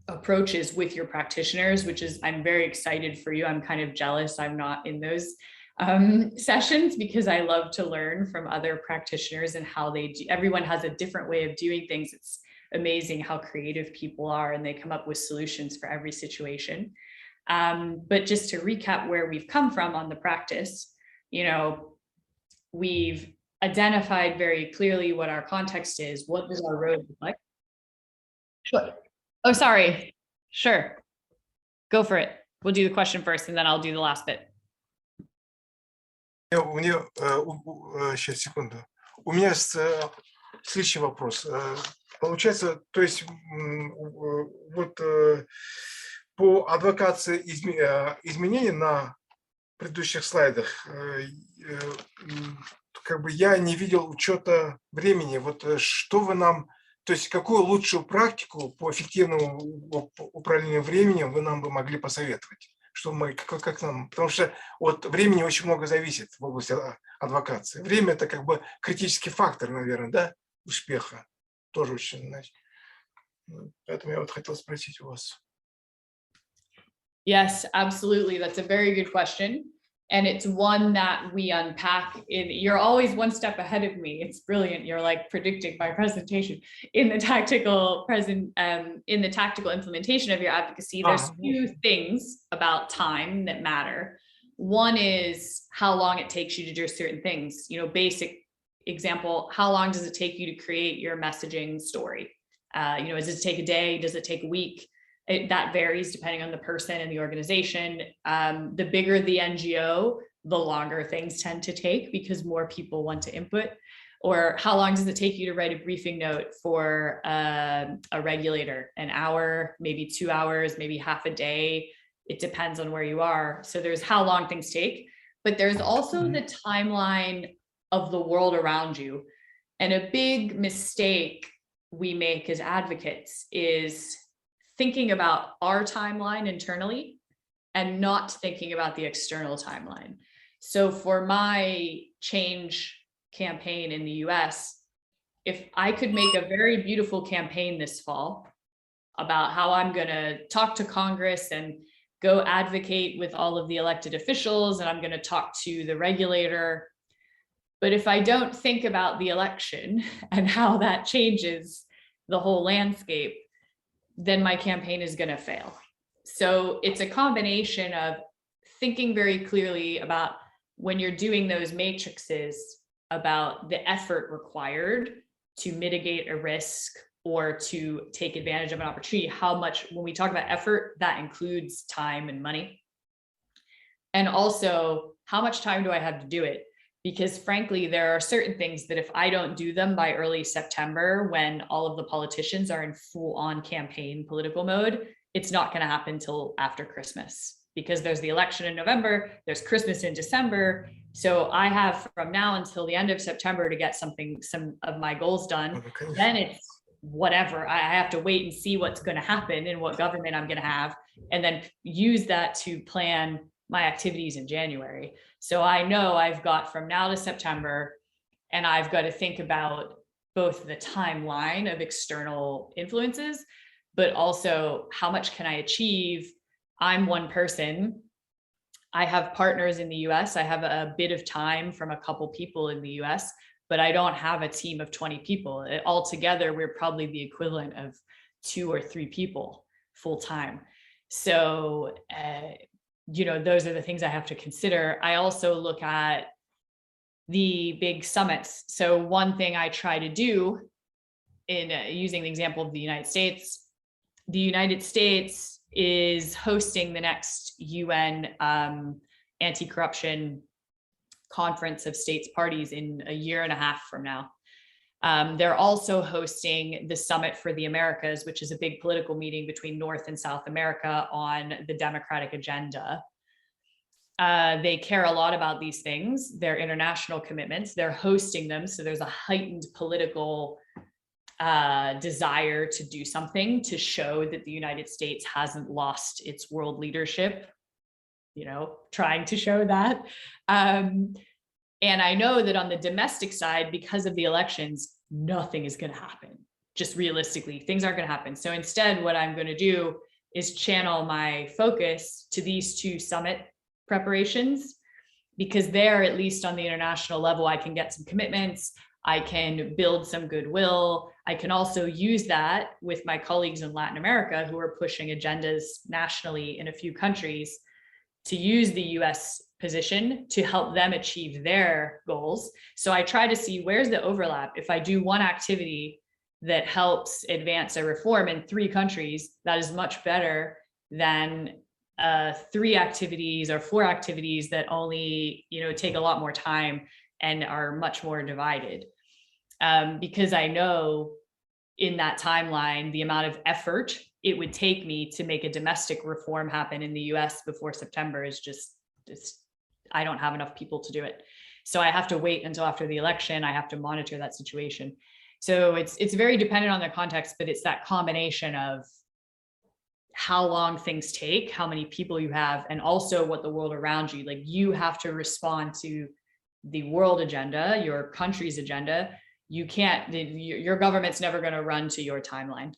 approaches with your practitioners, which is, I'm very excited for you. I'm kind of jealous I'm not in those sessions because I love to learn from other practitioners and how they do. Everyone has a different way of doing things. It's amazing how creative people are and they come up with solutions for every situation. But just to recap where we've come from on the practice, we've identified very clearly what our context is. What does our road look like? Sure. Oh, sorry. Sure. Go for it. We'll do the question first, and then I'll do the last bit. Сейчас, секунду. У меня следующий вопрос. Получается, то есть вот по адвокации изменений на предыдущих слайдах как бы я не видел учета времени. Вот что вы нам, то есть какую лучшую практику по эффективному управлению временем вы нам бы могли посоветовать? Что мы, как нам, потому что от времени очень много зависит в области адвокации. Время – это как бы критический фактор, наверное, да, успеха. Тоже очень, значит. Поэтому я вот хотел спросить у вас. Yes, absolutely. That's a very good question. And it's one that we unpack you're always one step ahead of me. It's brilliant. You're like predicting my presentation in the tactical implementation of your advocacy. There's two things about time that matter. One is how long it takes you to do certain things. Basic example, how long does it take you to create your messaging story? Does it take a day? Does it take a week? That varies depending on the person and the organization. The bigger the NGO, the longer things tend to take because more people want to input. Or how long does it take you to write a briefing note for a regulator? An hour, maybe 2 hours, maybe half a day. It depends on where you are. So there's how long things take, but there's also the timeline of the world around you. And a big mistake we make as advocates is thinking about our timeline internally and not thinking about the external timeline. So for my change campaign in the US, if I could make a very beautiful campaign this fall about how I'm going to talk to Congress and go advocate with all of the elected officials, and I'm going to talk to the regulator. But if I don't think about the election and how that changes the whole landscape, then my campaign is going to fail. So it's a combination of thinking very clearly about when you're doing those matrices about the effort required to mitigate a risk or to take advantage of an opportunity, how much, when we talk about effort, that includes time and money. And also, how much time do I have to do it? Because frankly, there are certain things that if I don't do them by early September, when all of the politicians are in full-on campaign political mode, it's not going to happen till after Christmas, because there's the election in November, there's Christmas in December. So I have from now until the end of September to get some of my goals done. Then it's whatever. I have to wait and see what's going to happen and what government I'm going to have, and then use that to plan my activities in January. So I know I've got from now to September, and I've got to think about both the timeline of external influences, but also how much can I achieve? I'm one person. I have partners in the US. I have a bit of time from a couple people in the US, but I don't have a team of 20 people. Altogether, we're probably the equivalent of 2 or 3 people full time. So, those are the things I have to consider. I also look at the big summits. So one thing I try to do in using the example of the United States is hosting the next UN anti-corruption conference of states parties in a year and a half from now. They're also hosting the Summit for the Americas, which is a big political meeting between North and South America on the democratic agenda. They care a lot about these things. They're international commitments. They're hosting them. So there's a heightened political desire to do something to show that the United States hasn't lost its world leadership, trying to show that. And I know that on the domestic side, because of the elections, nothing is going to happen. Just realistically, things aren't going to happen. So instead, what I'm going to do is channel my focus to these 2 summit preparations, because there, at least on the international level, I can get some commitments. I can build some goodwill. I can also use that with my colleagues in Latin America who are pushing agendas nationally in a few countries to use the US position to help them achieve their goals. So I try to see where's the overlap. If I do one activity that helps advance a reform in 3 countries, that is much better than 3 activities or 4 activities that only, take a lot more time and are much more divided. Because I know in that timeline, the amount of effort it would take me to make a domestic reform happen in the US before September is just I don't have enough people to do it. So I have to wait until after the election. I have to monitor that situation. So it's very dependent on the context, but it's that combination of how long things take, how many people you have, and also what the world around you, like you have to respond to the world agenda, your country's agenda. You can't, your government's never going to run to your timeline.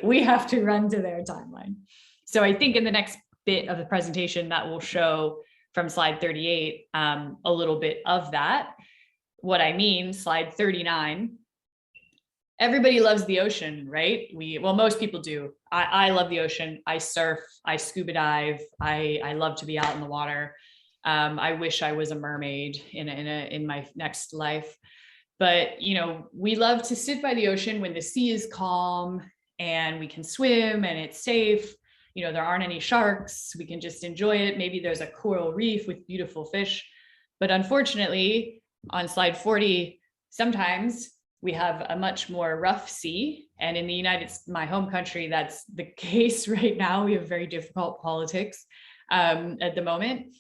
We have to run to their timeline. So I think in the next bit of the presentation that will show from slide 38, a little bit of that. What I mean, slide 39, everybody loves the ocean, right? Well, most people do. I love the ocean. I surf, I scuba dive. I love to be out in the water. I wish I was a mermaid in my next life. But, we love to sit by the ocean when the sea is calm and we can swim and it's safe. There aren't any sharks. We can just enjoy it. Maybe there's a coral reef with beautiful fish. But unfortunately, on slide 40, sometimes we have a much more rough sea. And in my home country, that's the case right now. We have very difficult politics at the moment.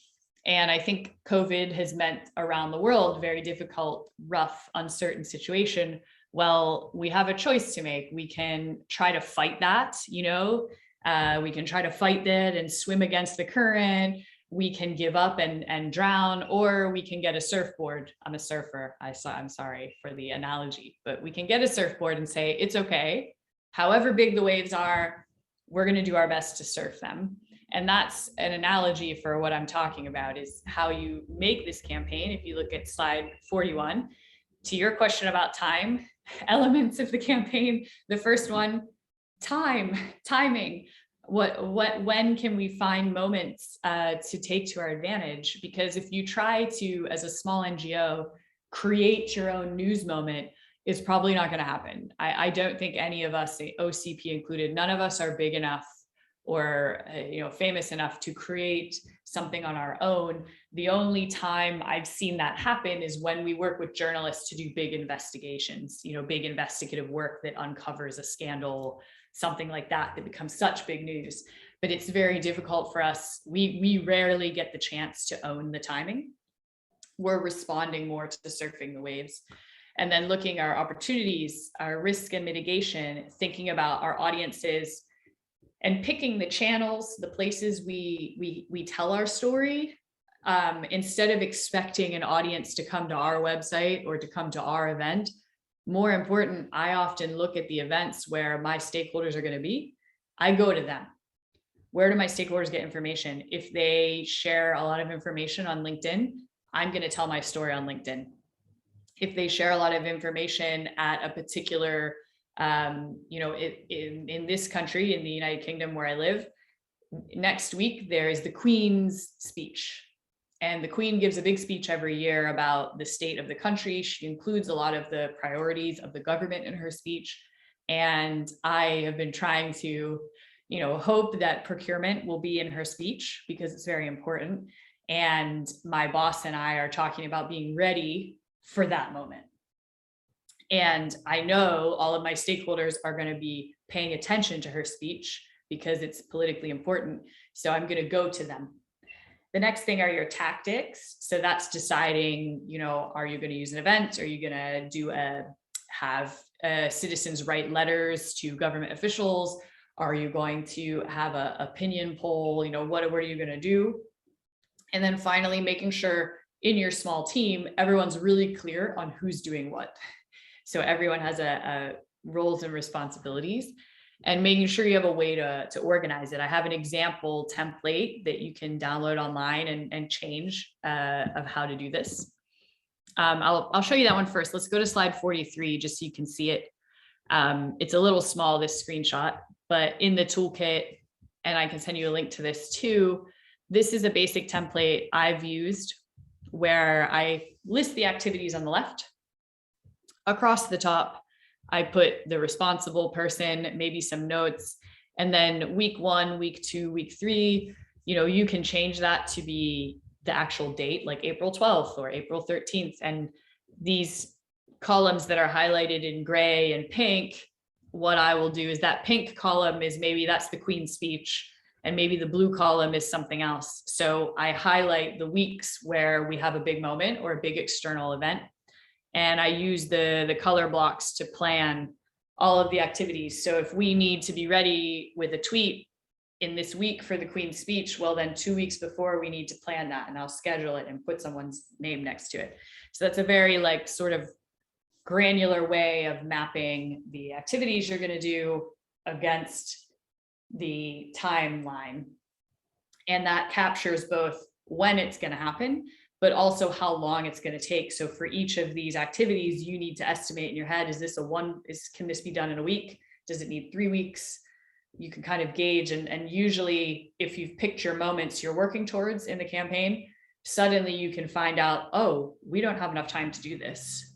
And I think COVID has meant around the world, very difficult, rough, uncertain situation. Well, we have a choice to make. We can try to fight that, we can try to fight that and swim against the current. We can give up and drown, or we can get a surfboard. I'm a surfer. I'm sorry for the analogy, but we can get a surfboard and say, it's okay. However big the waves are, we're going to do our best to surf them. And that's an analogy for what I'm talking about, is how you make this campaign. If you look at slide 41, to your question about time, elements of the campaign, the first one, timing. When can we find moments to take to our advantage? Because if you try to, as a small NGO, create your own news moment, it's probably not going to happen. I don't think any of us, OCP included, none of us are big enough or famous enough to create something on our own. The only time I've seen that happen is when we work with journalists to do big investigations, big investigative work that uncovers a scandal, something like that becomes such big news. But it's very difficult for us. We rarely get the chance to own the timing. We're responding more to surfing the waves. And then looking at our opportunities, our risk and mitigation, thinking about our audiences, and picking the channels, the places we tell our story, instead of expecting an audience to come to our website or to come to our event. more important, I often look at the events where my stakeholders are going to be. I go to them. Where do my stakeholders get information? If they share a lot of information on LinkedIn, I'm going to tell my story on LinkedIn. If they share a lot of information at a particular, in this country, in the United Kingdom where I live, next week there is the Queen's speech. And the Queen gives a big speech every year about the state of the country. She includes a lot of the priorities of the government in her speech. And I have been trying to, hope that procurement will be in her speech because it's very important. And my boss and I are talking about being ready for that moment. And I know all of my stakeholders are going to be paying attention to her speech because it's politically important. So I'm going to go to them. The next thing are your tactics. So that's deciding, are you going to use an event? Are you going to have citizens write letters to government officials? Are you going to have an opinion poll? What are you going to do? And then finally, making sure in your small team, everyone's really clear on who's doing what. So everyone has a roles and responsibilities, and making sure you have a way to organize it. I have an example template that you can download online and change of how to do this. I'll show you that one first. Let's go to slide 43 just so you can see it. It's a little small, this screenshot, but in the toolkit, and I can send you a link to this too. This is a basic template I've used where I list the activities on the left. Across the top, I put the responsible person, maybe some notes, and then week 1, week 2, week 3, you can change that to be the actual date, like April 12th or April 13th. And these columns that are highlighted in gray and pink, what I will do is that pink column is maybe that's the Queen's speech, and maybe the blue column is something else. So I highlight the weeks where we have a big moment or a big external event. And I use the color blocks to plan all of the activities. So if we need to be ready with a tweet in this week for the Queen's speech, well, then 2 weeks before we need to plan that, and I'll schedule it and put someone's name next to it. So that's a very sort of granular way of mapping the activities you're going to do against the timeline. And that captures both when it's going to happen, but also how long it's going to take. So for each of these activities, you need to estimate in your head, can this be done in a week? Does it need 3 weeks? You can kind of gauge, and usually if you've picked your moments you're working towards in the campaign, suddenly you can find out, oh, we don't have enough time to do this.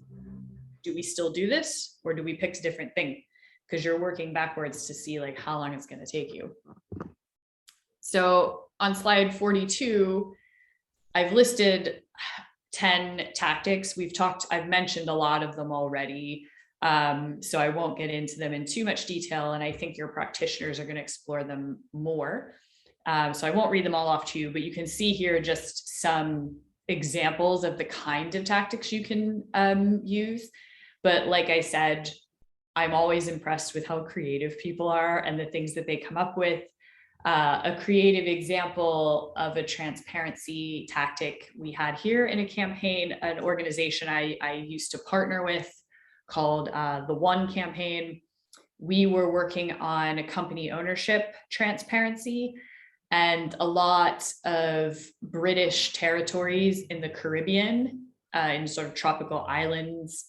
Do we still do this, or do we pick a different thing? Because you're working backwards to see how long it's going to take you. So on slide 42, I've listed 10 tactics. I've mentioned a lot of them already, so I won't get into them in too much detail, and I think your practitioners are going to explore them more. So I won't read them all off to you, but you can see here just some examples of the kind of tactics you can use. But like I said, I'm always impressed with how creative people are and the things that they come up with. A creative example of a transparency tactic we had here in a campaign, an organization I used to partner with called the One Campaign. We were working on a company ownership transparency, and a lot of British territories in the Caribbean, in sort of tropical islands,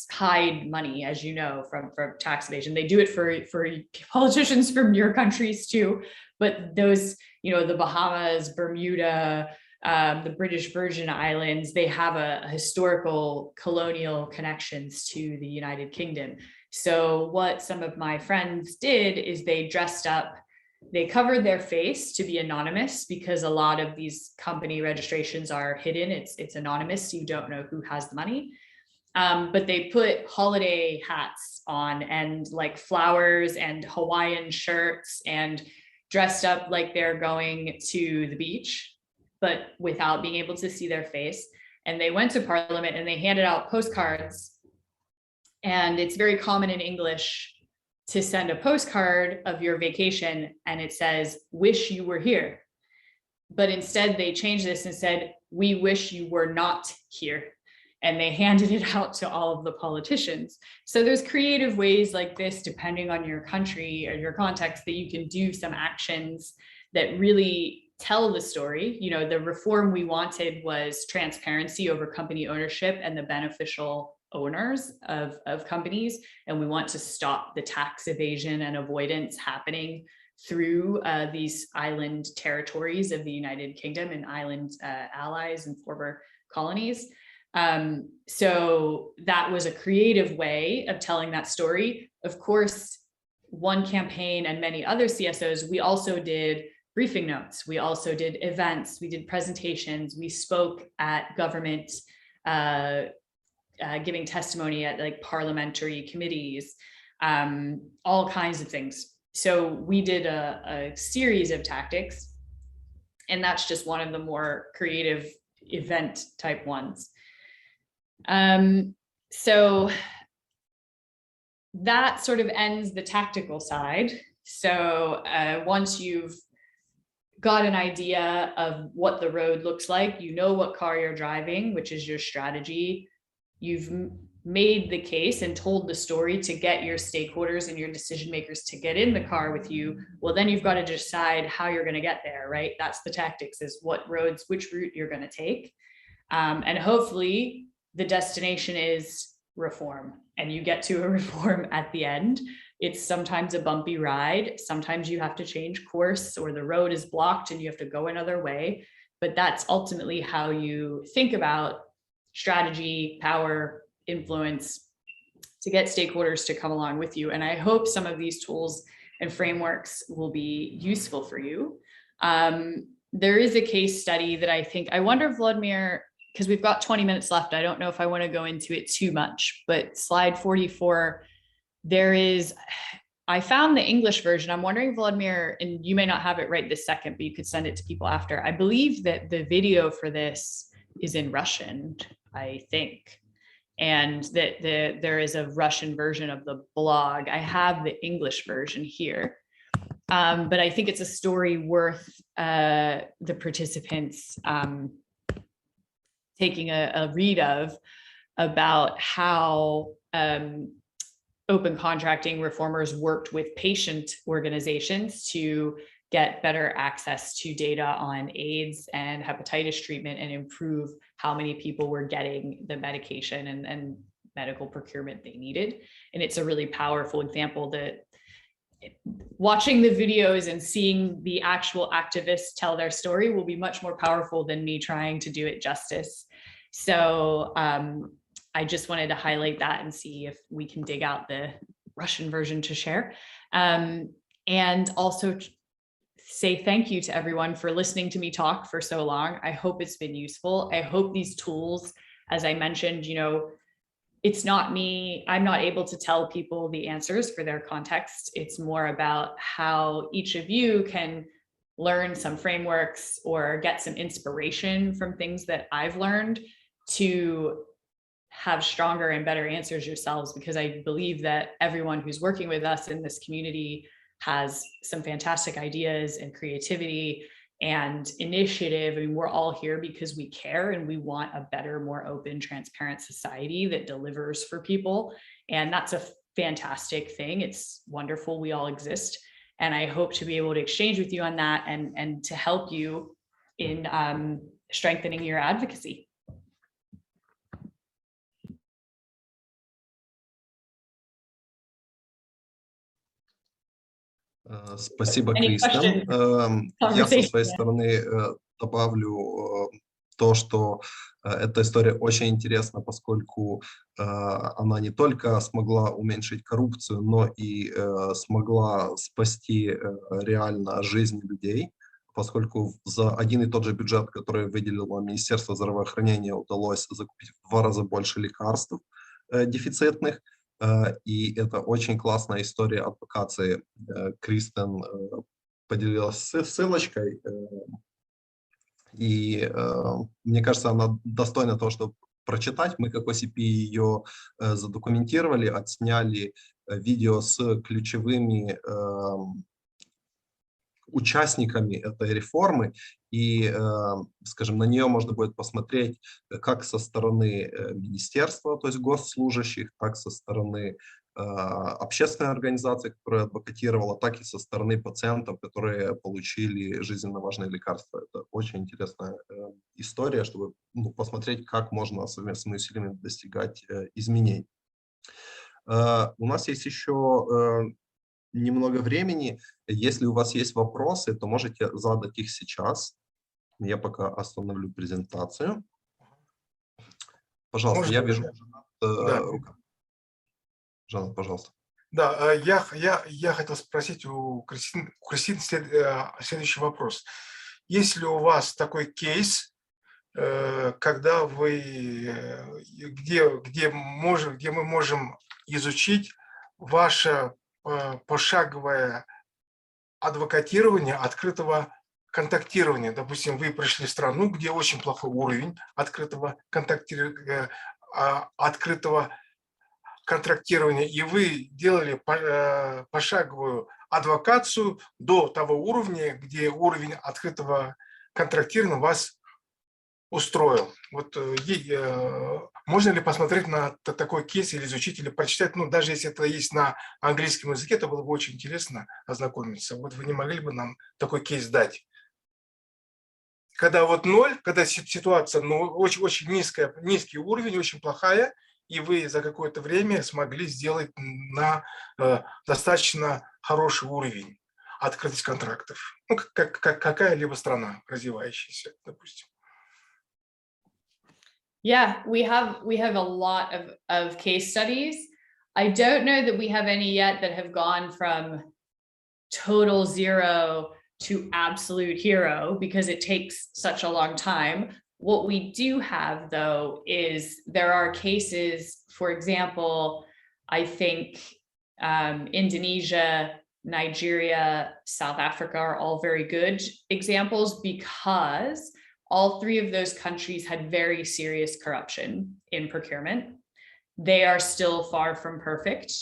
hide money, as you know, from tax evasion. They do it for politicians from your countries too, but those, the Bahamas, Bermuda, the British Virgin Islands, they have a historical colonial connections to the United Kingdom. So what some of my friends did is they dressed up, they covered their face to be anonymous, because a lot of these company registrations are hidden. It's anonymous, so you don't know who has the money. But they put holiday hats on, and flowers and Hawaiian shirts, and dressed up like they're going to the beach, but without being able to see their face. And they went to Parliament and they handed out postcards. And it's very common in English to send a postcard of your vacation and it says, "Wish you were here." But instead they changed this and said, "We wish you were not here." and they handed it out to all of the politicians. So there's creative ways like this, depending on your country or your context, that you can do some actions that really tell the story. You know, the reform we wanted was transparency over company ownership and the beneficial owners of companies. And we want to stop the tax evasion and avoidance happening through these island territories of the United Kingdom and island allies and former colonies. So that was a creative way of telling that story. Of course, one campaign and many other CSOs, we also did briefing notes. We also did events, we did presentations, we spoke at government, giving testimony at like parliamentary committees, all kinds of things. So we did a series of tactics, and that's just one of the more creative event type ones. So that sort of ends the tactical side. So once you've got an idea of what the road looks like, you know what car you're driving, which is your strategy, you've made the case and told the story to get your stakeholders and your decision makers to get in the car with you, well, then you've got to decide how you're going to get there, right? That's the tactics, is what roads, which route you're going to take. And hopefully the destination is reform, and you get to a reform at the end. It's sometimes a bumpy ride. Sometimes you have to change course, or the road is blocked and you have to go another way. But that's ultimately how you think about strategy, power, influence, to get stakeholders to come along with you. And I hope some of these tools and frameworks will be useful for you. There is a case study that I wonder, Vladimir, because we've got 20 minutes left, I don't know if I want to go into it too much, but slide 44, I found the English version. I'm wondering, Vladimir, and you may not have it right this second, but you could send it to people after. I believe that the video for this is in Russian, I think, and that there is a Russian version of the blog. I have the English version here, but I think it's a story worth the participants taking a read of, about how open contracting reformers worked with patient organizations to get better access to data on AIDS and hepatitis treatment and improve how many people were getting the medication and medical procurement they needed. And it's a really powerful example that watching the videos and seeing the actual activists tell their story will be much more powerful than me trying to do it justice. So I just wanted to highlight that and see if we can dig out the Russian version to share. And also say thank you to everyone for listening to me talk for so long. I hope it's been useful. I hope these tools, as I mentioned, you know, it's not me, I'm not able to tell people the answers for their context. It's more about how each of you can learn some frameworks or get some inspiration from things that I've learned to have stronger and better answers yourselves, because I believe that everyone who's working with us in this community has some fantastic ideas and creativity and initiative. I mean, we're all here because we care and we want a better, more open, transparent society that delivers for people. And that's a fantastic thing. It's wonderful we all exist. And I hope to be able to exchange with you on that and to help you in strengthening your advocacy. Спасибо, Кристен. Я со своей стороны добавлю то, что эта история очень интересна, поскольку она не только смогла уменьшить коррупцию, но и смогла спасти реально жизнь людей, поскольку за один и тот же бюджет, который выделило Министерство здравоохранения, удалось закупить в 2 раза больше лекарств дефицитных. И это очень классная история адвокации. Кристен поделилась ссылочкой, и мне кажется, она достойна того, чтобы прочитать. Мы как OCP ее задокументировали, отсняли видео с ключевыми участниками этой реформы, И, скажем, на нее можно будет посмотреть как со стороны министерства, то есть госслужащих, так со стороны общественной организации, которая адвокатировала, так и со стороны пациентов, которые получили жизненно важные лекарства. Это очень интересная история, чтобы посмотреть, как можно совместными усилиями достигать изменений. У нас есть еще немного времени. Если у вас есть вопросы, то можете задать их сейчас. Я пока остановлю презентацию. Пожалуйста, Можно? я вижу Да. рука. Жанна, пожалуйста. Да, я хотел спросить у Кристины следующий вопрос. Есть ли у вас такой кейс, когда где мы можем изучить ваше пошаговое адвокатирование открытого контактирования? Допустим, вы пришли в страну, где очень плохой уровень открытого контрактирования, и вы делали пошаговую адвокацию до того уровня, где уровень открытого контрактирования вас устроил. Вот можно ли посмотреть на такой кейс или изучить, или прочитать, ну, даже если это есть на английском языке, это было бы очень интересно ознакомиться. Вот вы не могли бы нам такой кейс дать? Когда вот ноль, когда ситуация, ну, очень низкий уровень, очень плохая, и вы за какое-то время смогли сделать на достаточно хороший уровень открытость контрактов. Ну, как какая-либо страна развивающаяся, допустим. Yeah, we have a lot of case studies. I don't know that we have any yet that have gone from total zero to absolute hero because it takes such a long time. What we do have, though, is there are cases, for example, I think Indonesia, Nigeria, South Africa are all very good examples because all three of those countries had very serious corruption in procurement. They are still far from perfect.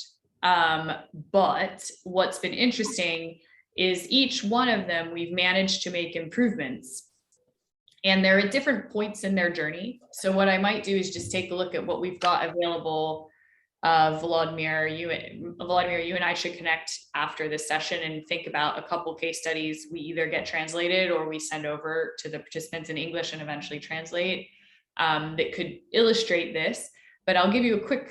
But what's been interesting is each one of them, we've managed to make improvements. And they're at different points in their journey. So what I might do is just take a look at what we've got available. Vladimir, you and I should connect after this session and think about a couple case studies we either get translated or we send over to the participants in English and eventually translate that could illustrate this. But I'll give you a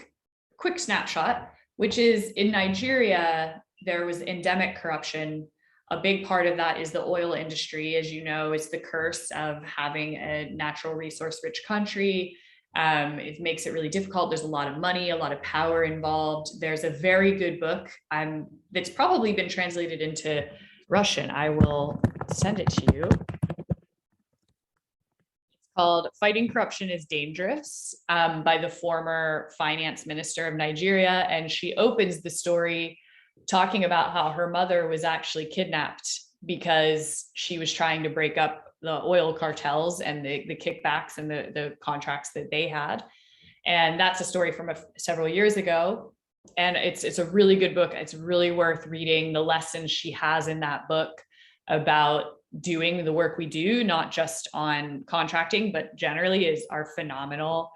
quick snapshot, which is in Nigeria, there was endemic corruption. A big part of that is the oil industry. As you know, it's the curse of having a natural resource rich country. It makes it really difficult. There's a lot of money, a lot of power involved. There's a very good book that's probably been translated into Russian. I will send it to you. It's called Fighting Corruption is Dangerous by the former finance minister of Nigeria. And she opens the story talking about how her mother was actually kidnapped because she was trying to break up the oil cartels and the kickbacks and the contracts that they had. And that's a story from several years ago. And it's a really good book. It's really worth reading. The lessons she has in that book about doing the work we do, not just on contracting, but generally are phenomenal.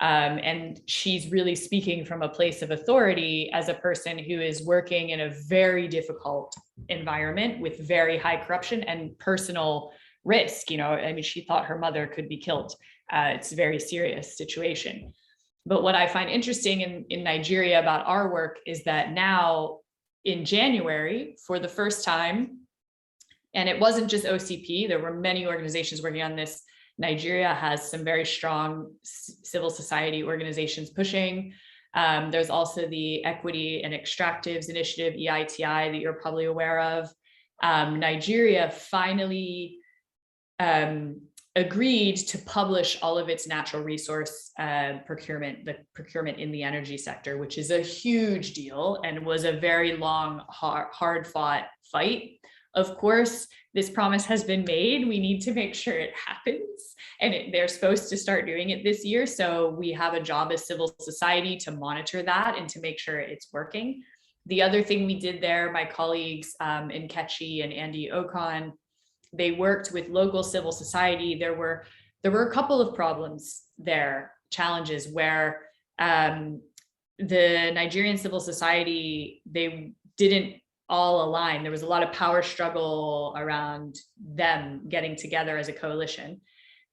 And she's really speaking from a place of authority as a person who is working in a very difficult environment with very high corruption and personal risk. I mean, she thought her mother could be killed. It's a very serious situation. But what I find interesting in Nigeria about our work is that now in January, for the first time, and it wasn't just OCP, there were many organizations working on this. Nigeria has some very strong civil society organizations pushing. There's also the Equity and Extractives Initiative, EITI, that you're probably aware of. Nigeria finally agreed to publish all of its natural resource procurement, the procurement in the energy sector, which is a huge deal and was a very long, hard-fought fight. Of course, this promise has been made. We need to make sure it happens. And they're supposed to start doing it this year. So we have a job as civil society to monitor that and to make sure it's working. The other thing we did there, my colleagues in Ketchi and Andy Okon, They worked with local civil society. There were a couple of problems there, challenges where the Nigerian civil society, they didn't all align. There was a lot of power struggle around them getting together as a coalition.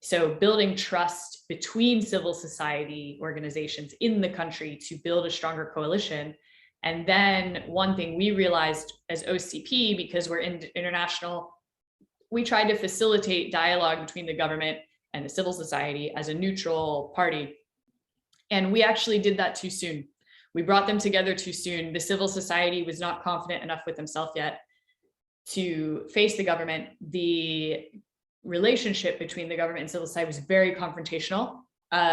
So building trust between civil society organizations in the country to build a stronger coalition. And then one thing we realized as OCP, because we're international, we tried to facilitate dialogue between the government and the civil society as a neutral party. And we actually did that too soon. We brought them together too soon. The civil society was not confident enough with themselves yet to face the government. The relationship between the government and civil society was very confrontational.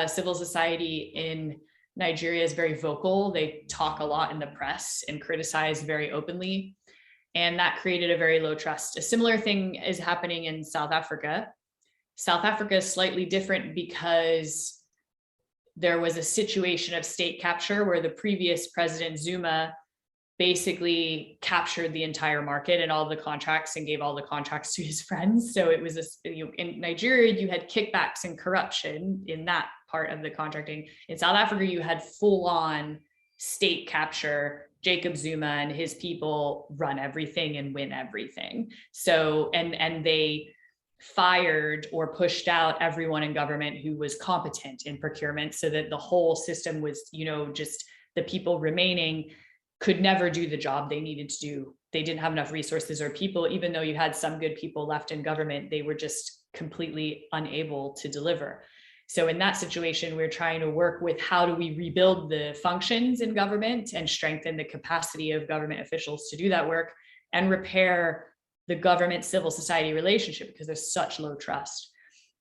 Civil society in Nigeria is very vocal. They talk a lot in the press and criticize very openly. And that created a very low trust. A similar thing is happening in South Africa. South Africa is slightly different because there was a situation of state capture where the previous president Zuma basically captured the entire market and all the contracts and gave all the contracts to his friends. So it was in Nigeria, you had kickbacks and corruption in that part of the contracting. In South Africa, you had full on state capture. Jacob Zuma and his people run everything and win everything. So, and they fired or pushed out everyone in government who was competent in procurement, so that the whole system was, just the people remaining could never do the job they needed to do. They didn't have enough resources or people, even though you had some good people left in government, they were just completely unable to deliver. So in that situation, we're trying to work with how do we rebuild the functions in government and strengthen the capacity of government officials to do that work and repair the government civil society relationship, because there's such low trust.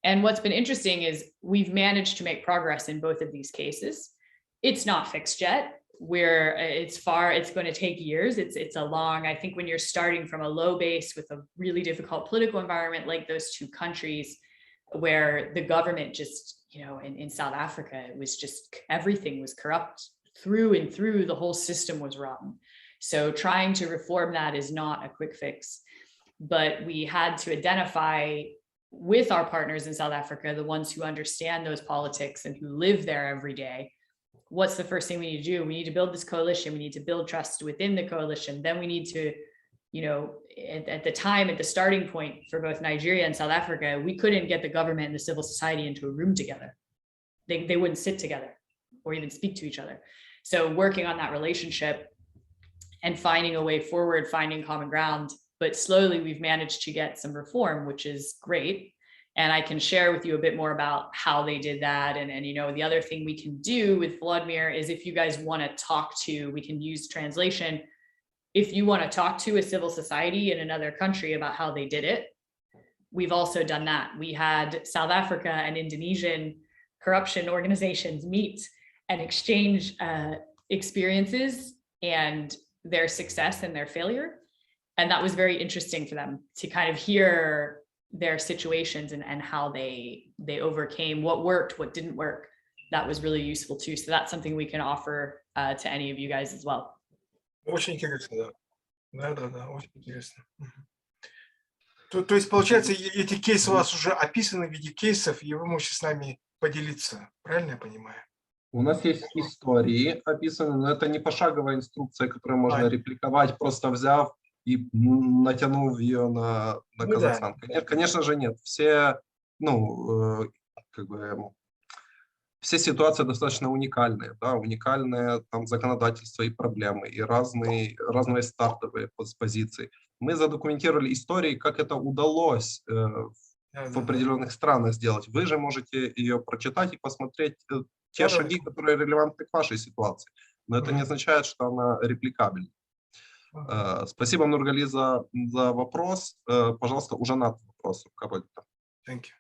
And what's been interesting is we've managed to make progress in both of these cases. It's not fixed yet. It's going to take years. It's a long, I think when you're starting from a low base with a really difficult political environment like those two countries, where the government just, in South Africa, it was just, everything was corrupt through and through, the whole system was rotten. So trying to reform that is not a quick fix, but we had to identify with our partners in South Africa, the ones who understand those politics and who live there every day. What's the first thing we need to do? We need to build this coalition. We need to build trust within the coalition. Then we need to, at the time, at the starting point for both Nigeria and South Africa, we couldn't get the government and the civil society into a room together. They wouldn't sit together or even speak to each other. So working on that relationship and finding a way forward, finding common ground, but slowly we've managed to get some reform, which is great. And I can share with you a bit more about how they did that. And the other thing we can do with Vladimir is, if you guys want to talk to, we can use translation. If you want to talk to a civil society in another country about how they did it, we've also done that. We had South Africa and Indonesian corruption organizations meet and exchange experiences and their success and their failure. And that was very interesting for them to kind of hear their situations and how they overcame what worked, what didn't work. That was really useful too. So that's something we can offer to any of you guys as well. Очень интересно, да. Да, очень интересно. То есть, получается, эти кейсы у вас уже описаны в виде кейсов, и вы можете с нами поделиться, правильно я понимаю? У нас есть истории описаны, но это не пошаговая инструкция, которую можно репликовать, просто взяв и натянув ее на Казахстан. Да. Конечно же нет. Все ситуации достаточно уникальные, да, уникальные там законодательство и проблемы, и разные стартовые позиции. Мы задокументировали истории, как это удалось в определенных странах сделать. Вы же можете ее прочитать и посмотреть те шаги, которые релевантны к вашей ситуации. Но это не означает, что она репликабельна. Спасибо, Нургали, за вопрос. Пожалуйста, у Жанаты вопрос. Thank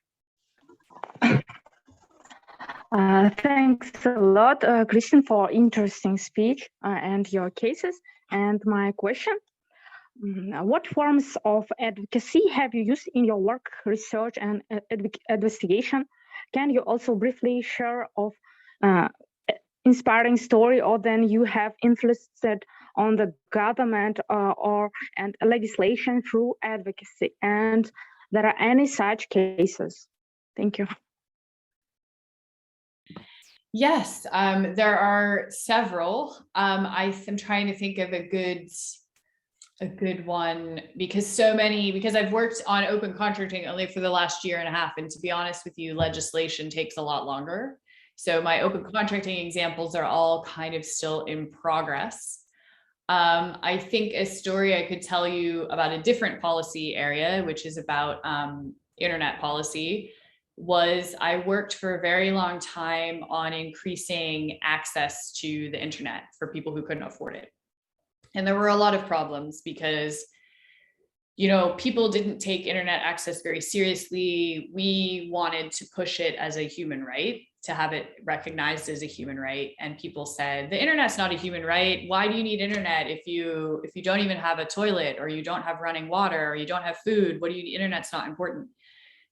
you. Thanks a lot, Kristen, for interesting speech and your cases. And my question, what forms of advocacy have you used in your work, research, and investigation? Can you also briefly share of inspiring story, or then you have influenced on the government and legislation through advocacy? And there are any such cases? Thank you. Yes, there are several. I'm trying to think of a good one because I've worked on open contracting only for the last year and a half. And to be honest with you, legislation takes a lot longer. So my open contracting examples are all kind of still in progress. I think a story I could tell you about a different policy area, which is about internet policy, was I worked for a very long time on increasing access to the internet for people who couldn't afford it. And there were a lot of problems because, you know, people didn't take internet access very seriously. We wanted to push it as a human right, to have it recognized as a human right. And people said, the internet's not a human right. Why do you need internet if you don't even have a toilet, or you don't have running water, or you don't have food? What do you need? Internet's not important.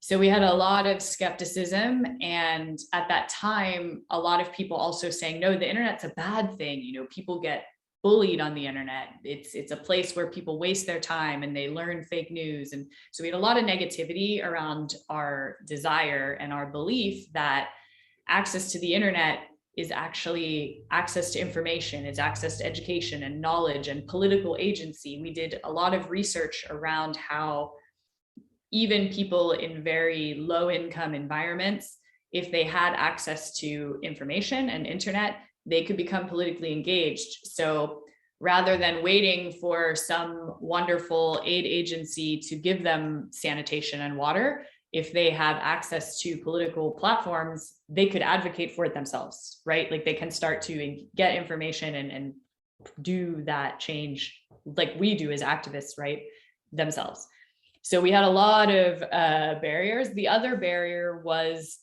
So we had a lot of skepticism. And at that time, a lot of people also saying, no, the internet's a bad thing. You know, people get bullied on the internet. It's a place where people waste their time and they learn fake news. And so we had a lot of negativity around our desire and our belief that access to the internet is actually access to information, it's access to education and knowledge and political agency. We did a lot of research around how even people in very low income environments, if they had access to information and internet, they could become politically engaged. So rather than waiting for some wonderful aid agency to give them sanitation and water, if they have access to political platforms, they could advocate for it themselves, right? Like they can start to get information and do that change like we do as activists, right, themselves. So we had a lot of barriers. The other barrier was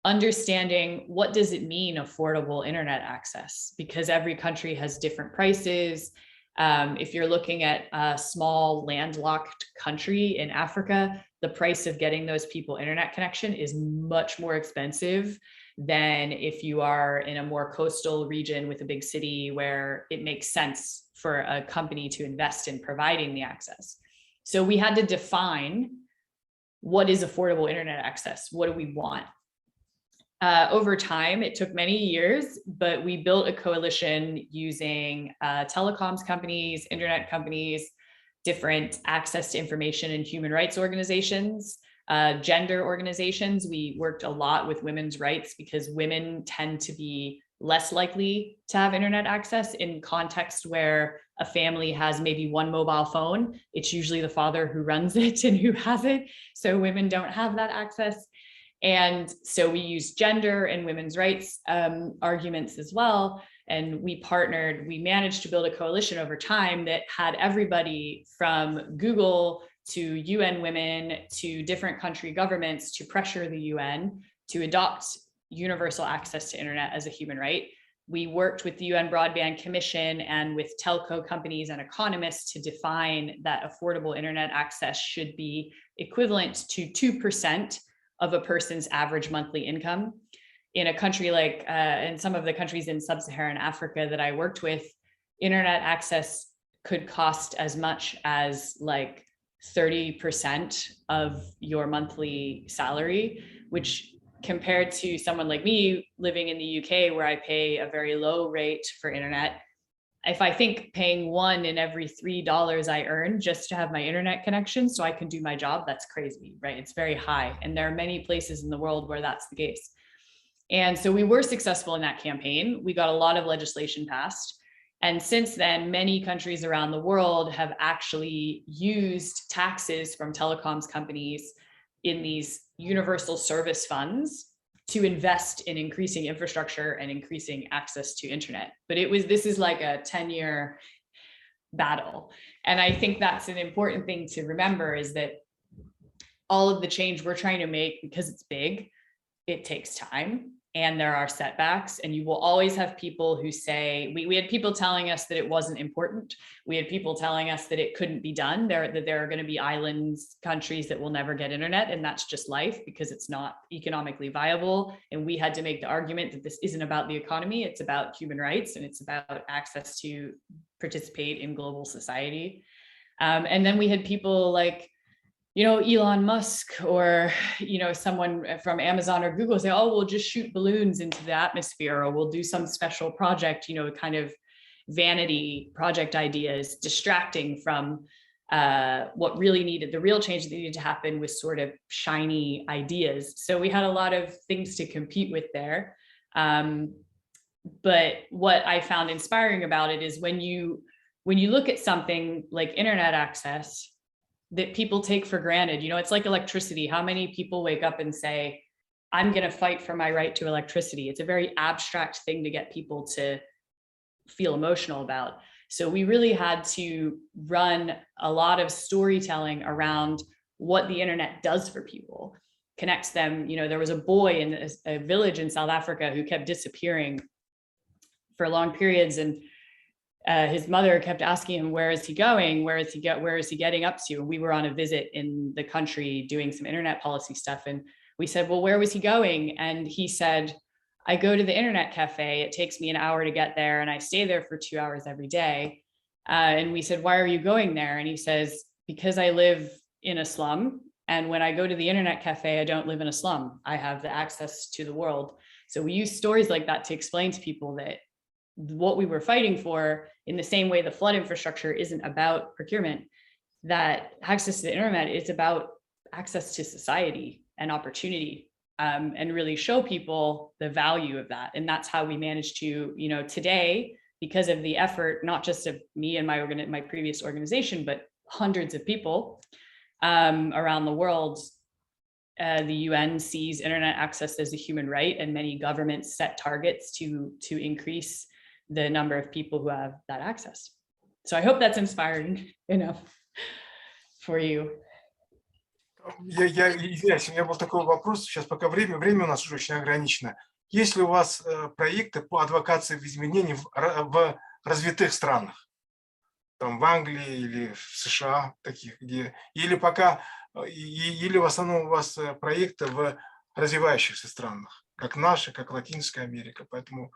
understanding, what does it mean affordable internet access? Because every country has different prices. If you're looking at a small landlocked country in Africa, the price of getting those people internet connection is much more expensive than if you are in a more coastal region with a big city where it makes sense for a company to invest in providing the access. So we had to define, what is affordable internet access? What do we want? Over time, it took many years, but we built a coalition using telecoms companies, internet companies, different access to information and human rights organizations, gender organizations. We worked a lot with women's rights because women tend to be less likely to have internet access in context where a family has maybe one mobile phone. It's usually the father who runs it and who has it. So women don't have that access. And so we use gender and women's rights arguments as well. And we managed to build a coalition over time that had everybody from Google to UN Women to different country governments to pressure the UN to adopt universal access to internet as a human right. We worked with the UN Broadband Commission and with telco companies and economists to define that affordable internet access should be equivalent to 2% of a person's average monthly income. In a country like, in some of the countries in sub-Saharan Africa that I worked with, internet access could cost as much as like 30% of your monthly salary, which compared to someone like me living in the UK where I pay a very low rate for internet, if I think paying $1 in every $3 I earn just to have my internet connection so I can do my job, that's crazy, right? It's very high. And there are many places in the world where that's the case. And so we were successful in that campaign. We got a lot of legislation passed. And since then, many countries around the world have actually used taxes from telecoms companies in these universal service funds to invest in increasing infrastructure and increasing access to internet. But this is like a 10-year battle. And I think that's an important thing to remember, is that all of the change we're trying to make, because it's big, it takes time and there are setbacks, and you will always have people who say, we had people telling us that it wasn't important. We had people telling us that it couldn't be done, that there are going to be islands, countries that will never get internet, and that's just life because it's not economically viable. And we had to make the argument that this isn't about the economy, it's about human rights, and it's about access to participate in global society. And then we had people like, you know, Elon Musk or, you know, someone from Amazon or Google say, oh, we'll just shoot balloons into the atmosphere, or we'll do some special project, you know, kind of vanity project ideas, distracting from what really needed, the real change that needed to happen was sort of shiny ideas. So we had a lot of things to compete with there. But what I found inspiring about it is when you look at something like internet access that people take for granted, you know, it's like electricity. How many people wake up and say, I'm going to fight for my right to electricity? It's a very abstract thing to get people to feel emotional about. So we really had to run a lot of storytelling around what the internet does for people, connects them. You know, there was a boy in a village in South Africa who kept disappearing for long periods, and his mother kept asking him, where is he going? Where is he getting up to? And we were on a visit in the country doing some internet policy stuff. And we said, well, where was he going? And he said, I go to the internet cafe. It takes me an hour to get there, and I stay there for 2 hours every day. And we said, why are you going there? And he says, because I live in a slum. And when I go to the internet cafe, I don't live in a slum. I have the access to the world. So we use stories like that to explain to people that what we were fighting for, in the same way the flood infrastructure isn't about procurement, that access to the internet is about access to society and opportunity, and really show people the value of that. And that's how we managed to, you know, today, because of the effort, not just of me and my previous organization, but hundreds of people around the world, the UN sees internet access as a human right, and many governments set targets to increase the number of people who have that access. So I hope that's inspiring enough for you. Я извиняюсь, у меня был такой вопрос, сейчас пока время у нас уже очень ограничено. Есть ли у вас проекты по адвокации в изменении в развитых странах? Там в Англии или в США, таких, где... Или пока, или в основном у вас проекты в развивающихся странах, как наши, как Латинская Америка, поэтому...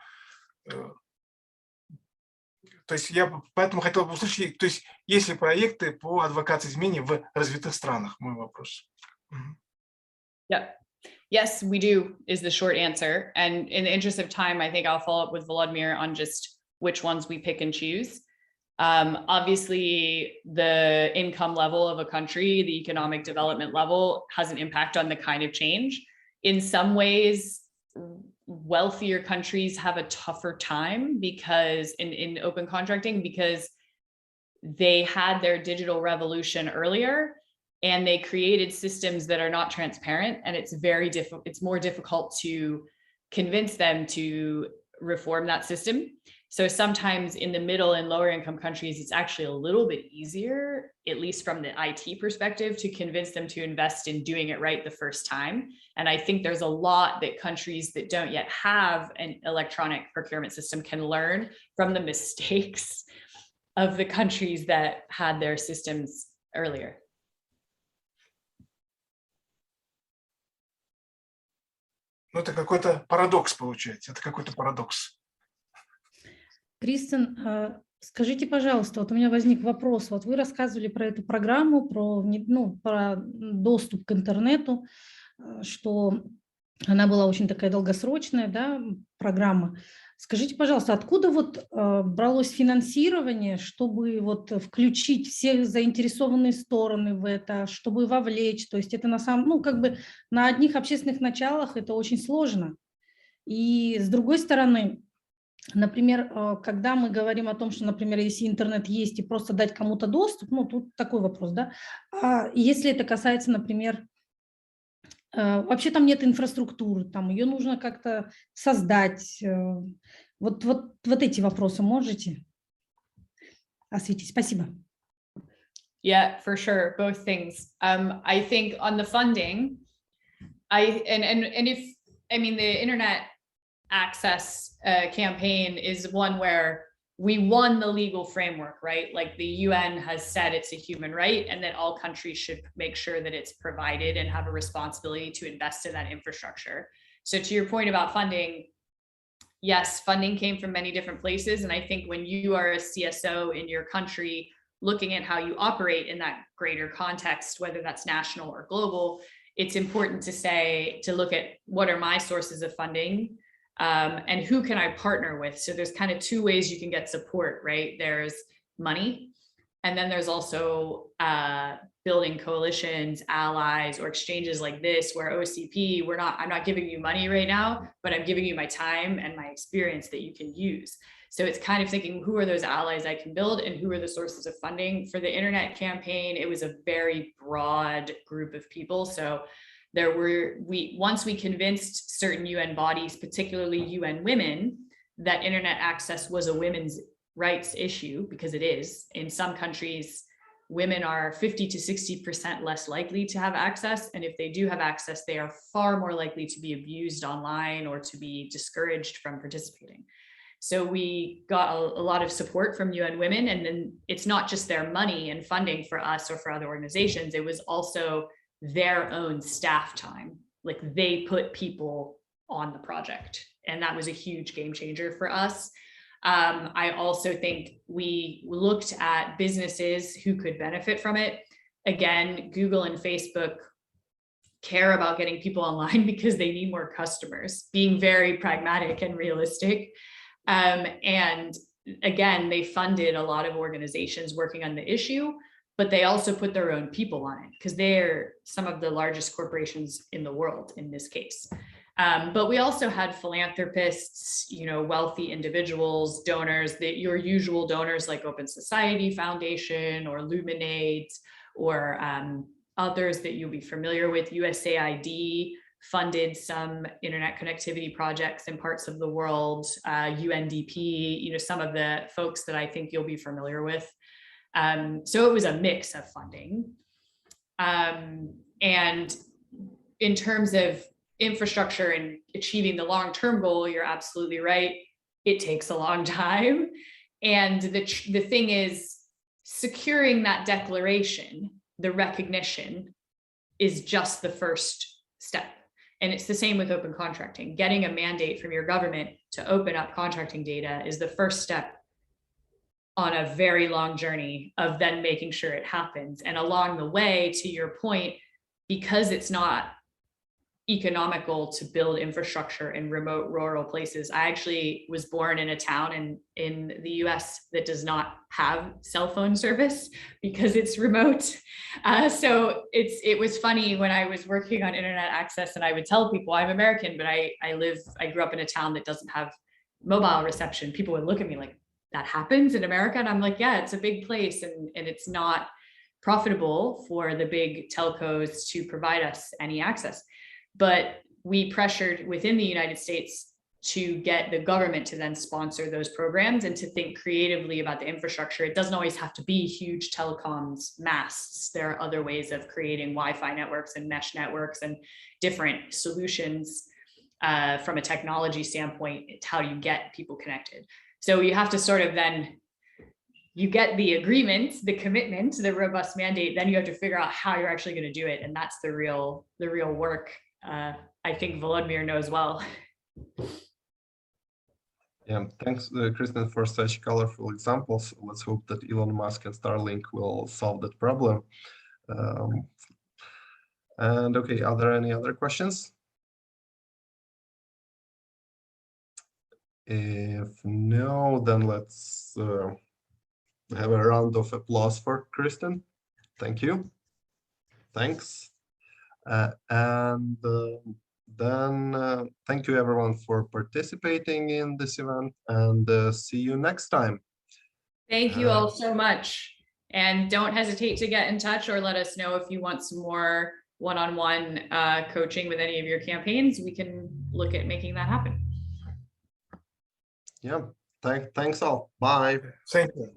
То есть я поэтому хотел бы услышать, то есть есть ли проекты по адвокации изменений в развитых странах? Мой вопрос. Yeah. Yes, we do, is the short answer. And in the interest of time, I think I'll follow up with Volodymyr on just which ones we pick and choose. Obviously, the income level of a country, the economic development level has an impact on the kind of change. In some ways, wealthier countries have a tougher time because in open contracting, because they had their digital revolution earlier and they created systems that are not transparent, and it's more difficult to convince them to reform that system. So sometimes in the middle and lower income countries, it's actually a little bit easier, at least from the IT perspective, to convince them to invest in doing it right the first time. And I think there's a lot that countries that don't yet have an electronic procurement system can learn from the mistakes of the countries that had their systems earlier. Ну, это какой-то парадокс получается, это какой-то парадокс. Кристен, скажите, пожалуйста, вот у меня возник вопрос. Вот вы рассказывали про эту программу, про доступ к интернету, что она была очень такая долгосрочная, да, программа. Скажите, пожалуйста, откуда вот бралось финансирование, чтобы вот включить все заинтересованные стороны в это, чтобы вовлечь? То есть это на самом, как бы на одних общественных началах это очень сложно. И с другой стороны, например, когда мы говорим о том, что, например, если интернет есть и просто дать кому-то доступ, тут такой вопрос, да, если это касается, например, вообще там нет инфраструктуры, там ее нужно как-то создать, вот эти вопросы можете осветить? Спасибо. Yeah, for sure, both things. I think on the funding, the internet access campaign is one where we won the legal framework, right? Like the UN has said it's a human right, and that all countries should make sure that it's provided and have a responsibility to invest in that infrastructure. So to your point about funding, yes, funding came from many different places. And I think when you are a CSO in your country looking at how you operate in that greater context, whether that's national or global, it's important to look at what are my sources of funding, and who can I partner with? So there's kind of two ways you can get support, right? There's money, and then there's also building coalitions, allies, or exchanges like this, where OCP, I'm not giving you money right now, but I'm giving you my time and my experience that you can use. So it's kind of thinking, who are those allies I can build, and who are the sources of funding? For the internet campaign, it was a very broad group of people. So once we convinced certain UN bodies, particularly UN Women, that internet access was a women's rights issue, because it is. In some countries, women are 50 to 60% less likely to have access. And if they do have access, they are far more likely to be abused online or to be discouraged from participating. So we got a lot of support from UN Women, and then it's not just their money and funding for us or for other organizations, it was also their own staff time. Like, they put people on the project, and that was a huge game changer for us. I also think we looked at businesses who could benefit from it. Again, Google and Facebook care about getting people online because they need more customers, being very pragmatic and realistic. And again, they funded a lot of organizations working on the issue, but they also put their own people on it because they're some of the largest corporations in the world in this case. But we also had philanthropists, wealthy individuals, donors, your usual donors like Open Society Foundation or Luminate, or others that you'll be familiar with. USAID funded some internet connectivity projects in parts of the world, UNDP, some of the folks that I think you'll be familiar with. So it was a mix of funding. And in terms of infrastructure and achieving the long-term goal, you're absolutely right. It takes a long time. And the thing is, securing that declaration, the recognition, is just the first step. And it's the same with open contracting. Getting a mandate from your government to open up contracting data is the first step on a very long journey of then making sure it happens. And along the way, to your point, because it's not economical to build infrastructure in remote rural places. I actually was born in a town in the US that does not have cell phone service because it's remote. So it was funny when I was working on internet access, and I would tell people I'm American, but I grew up in a town that doesn't have mobile reception. People would look at me like, that happens in America? And I'm like, yeah, it's a big place, and it's not profitable for the big telcos to provide us any access. But we pressured within the United States to get the government to then sponsor those programs and to think creatively about the infrastructure. It doesn't always have to be huge telecoms masts. There are other ways of creating Wi-Fi networks and mesh networks and different solutions from a technology standpoint. It's how do you get people connected? So you have to sort of then, you get the agreement, the commitment, the robust mandate, then you have to figure out how you're actually going to do it. And that's the real work. I think Volodymyr knows well. Yeah, thanks, Kristen, for such colorful examples. Let's hope that Elon Musk and Starlink will solve that problem. And okay, are there any other questions? If no, then let's have a round of applause for Kristen. Thank you. Thanks. And then thank you everyone for participating in this event, and see you next time. Thank you all so much. And don't hesitate to get in touch or let us know if you want some more one-on-one coaching with any of your campaigns. We can look at making that happen. Yeah, thanks all. Bye. Thank you.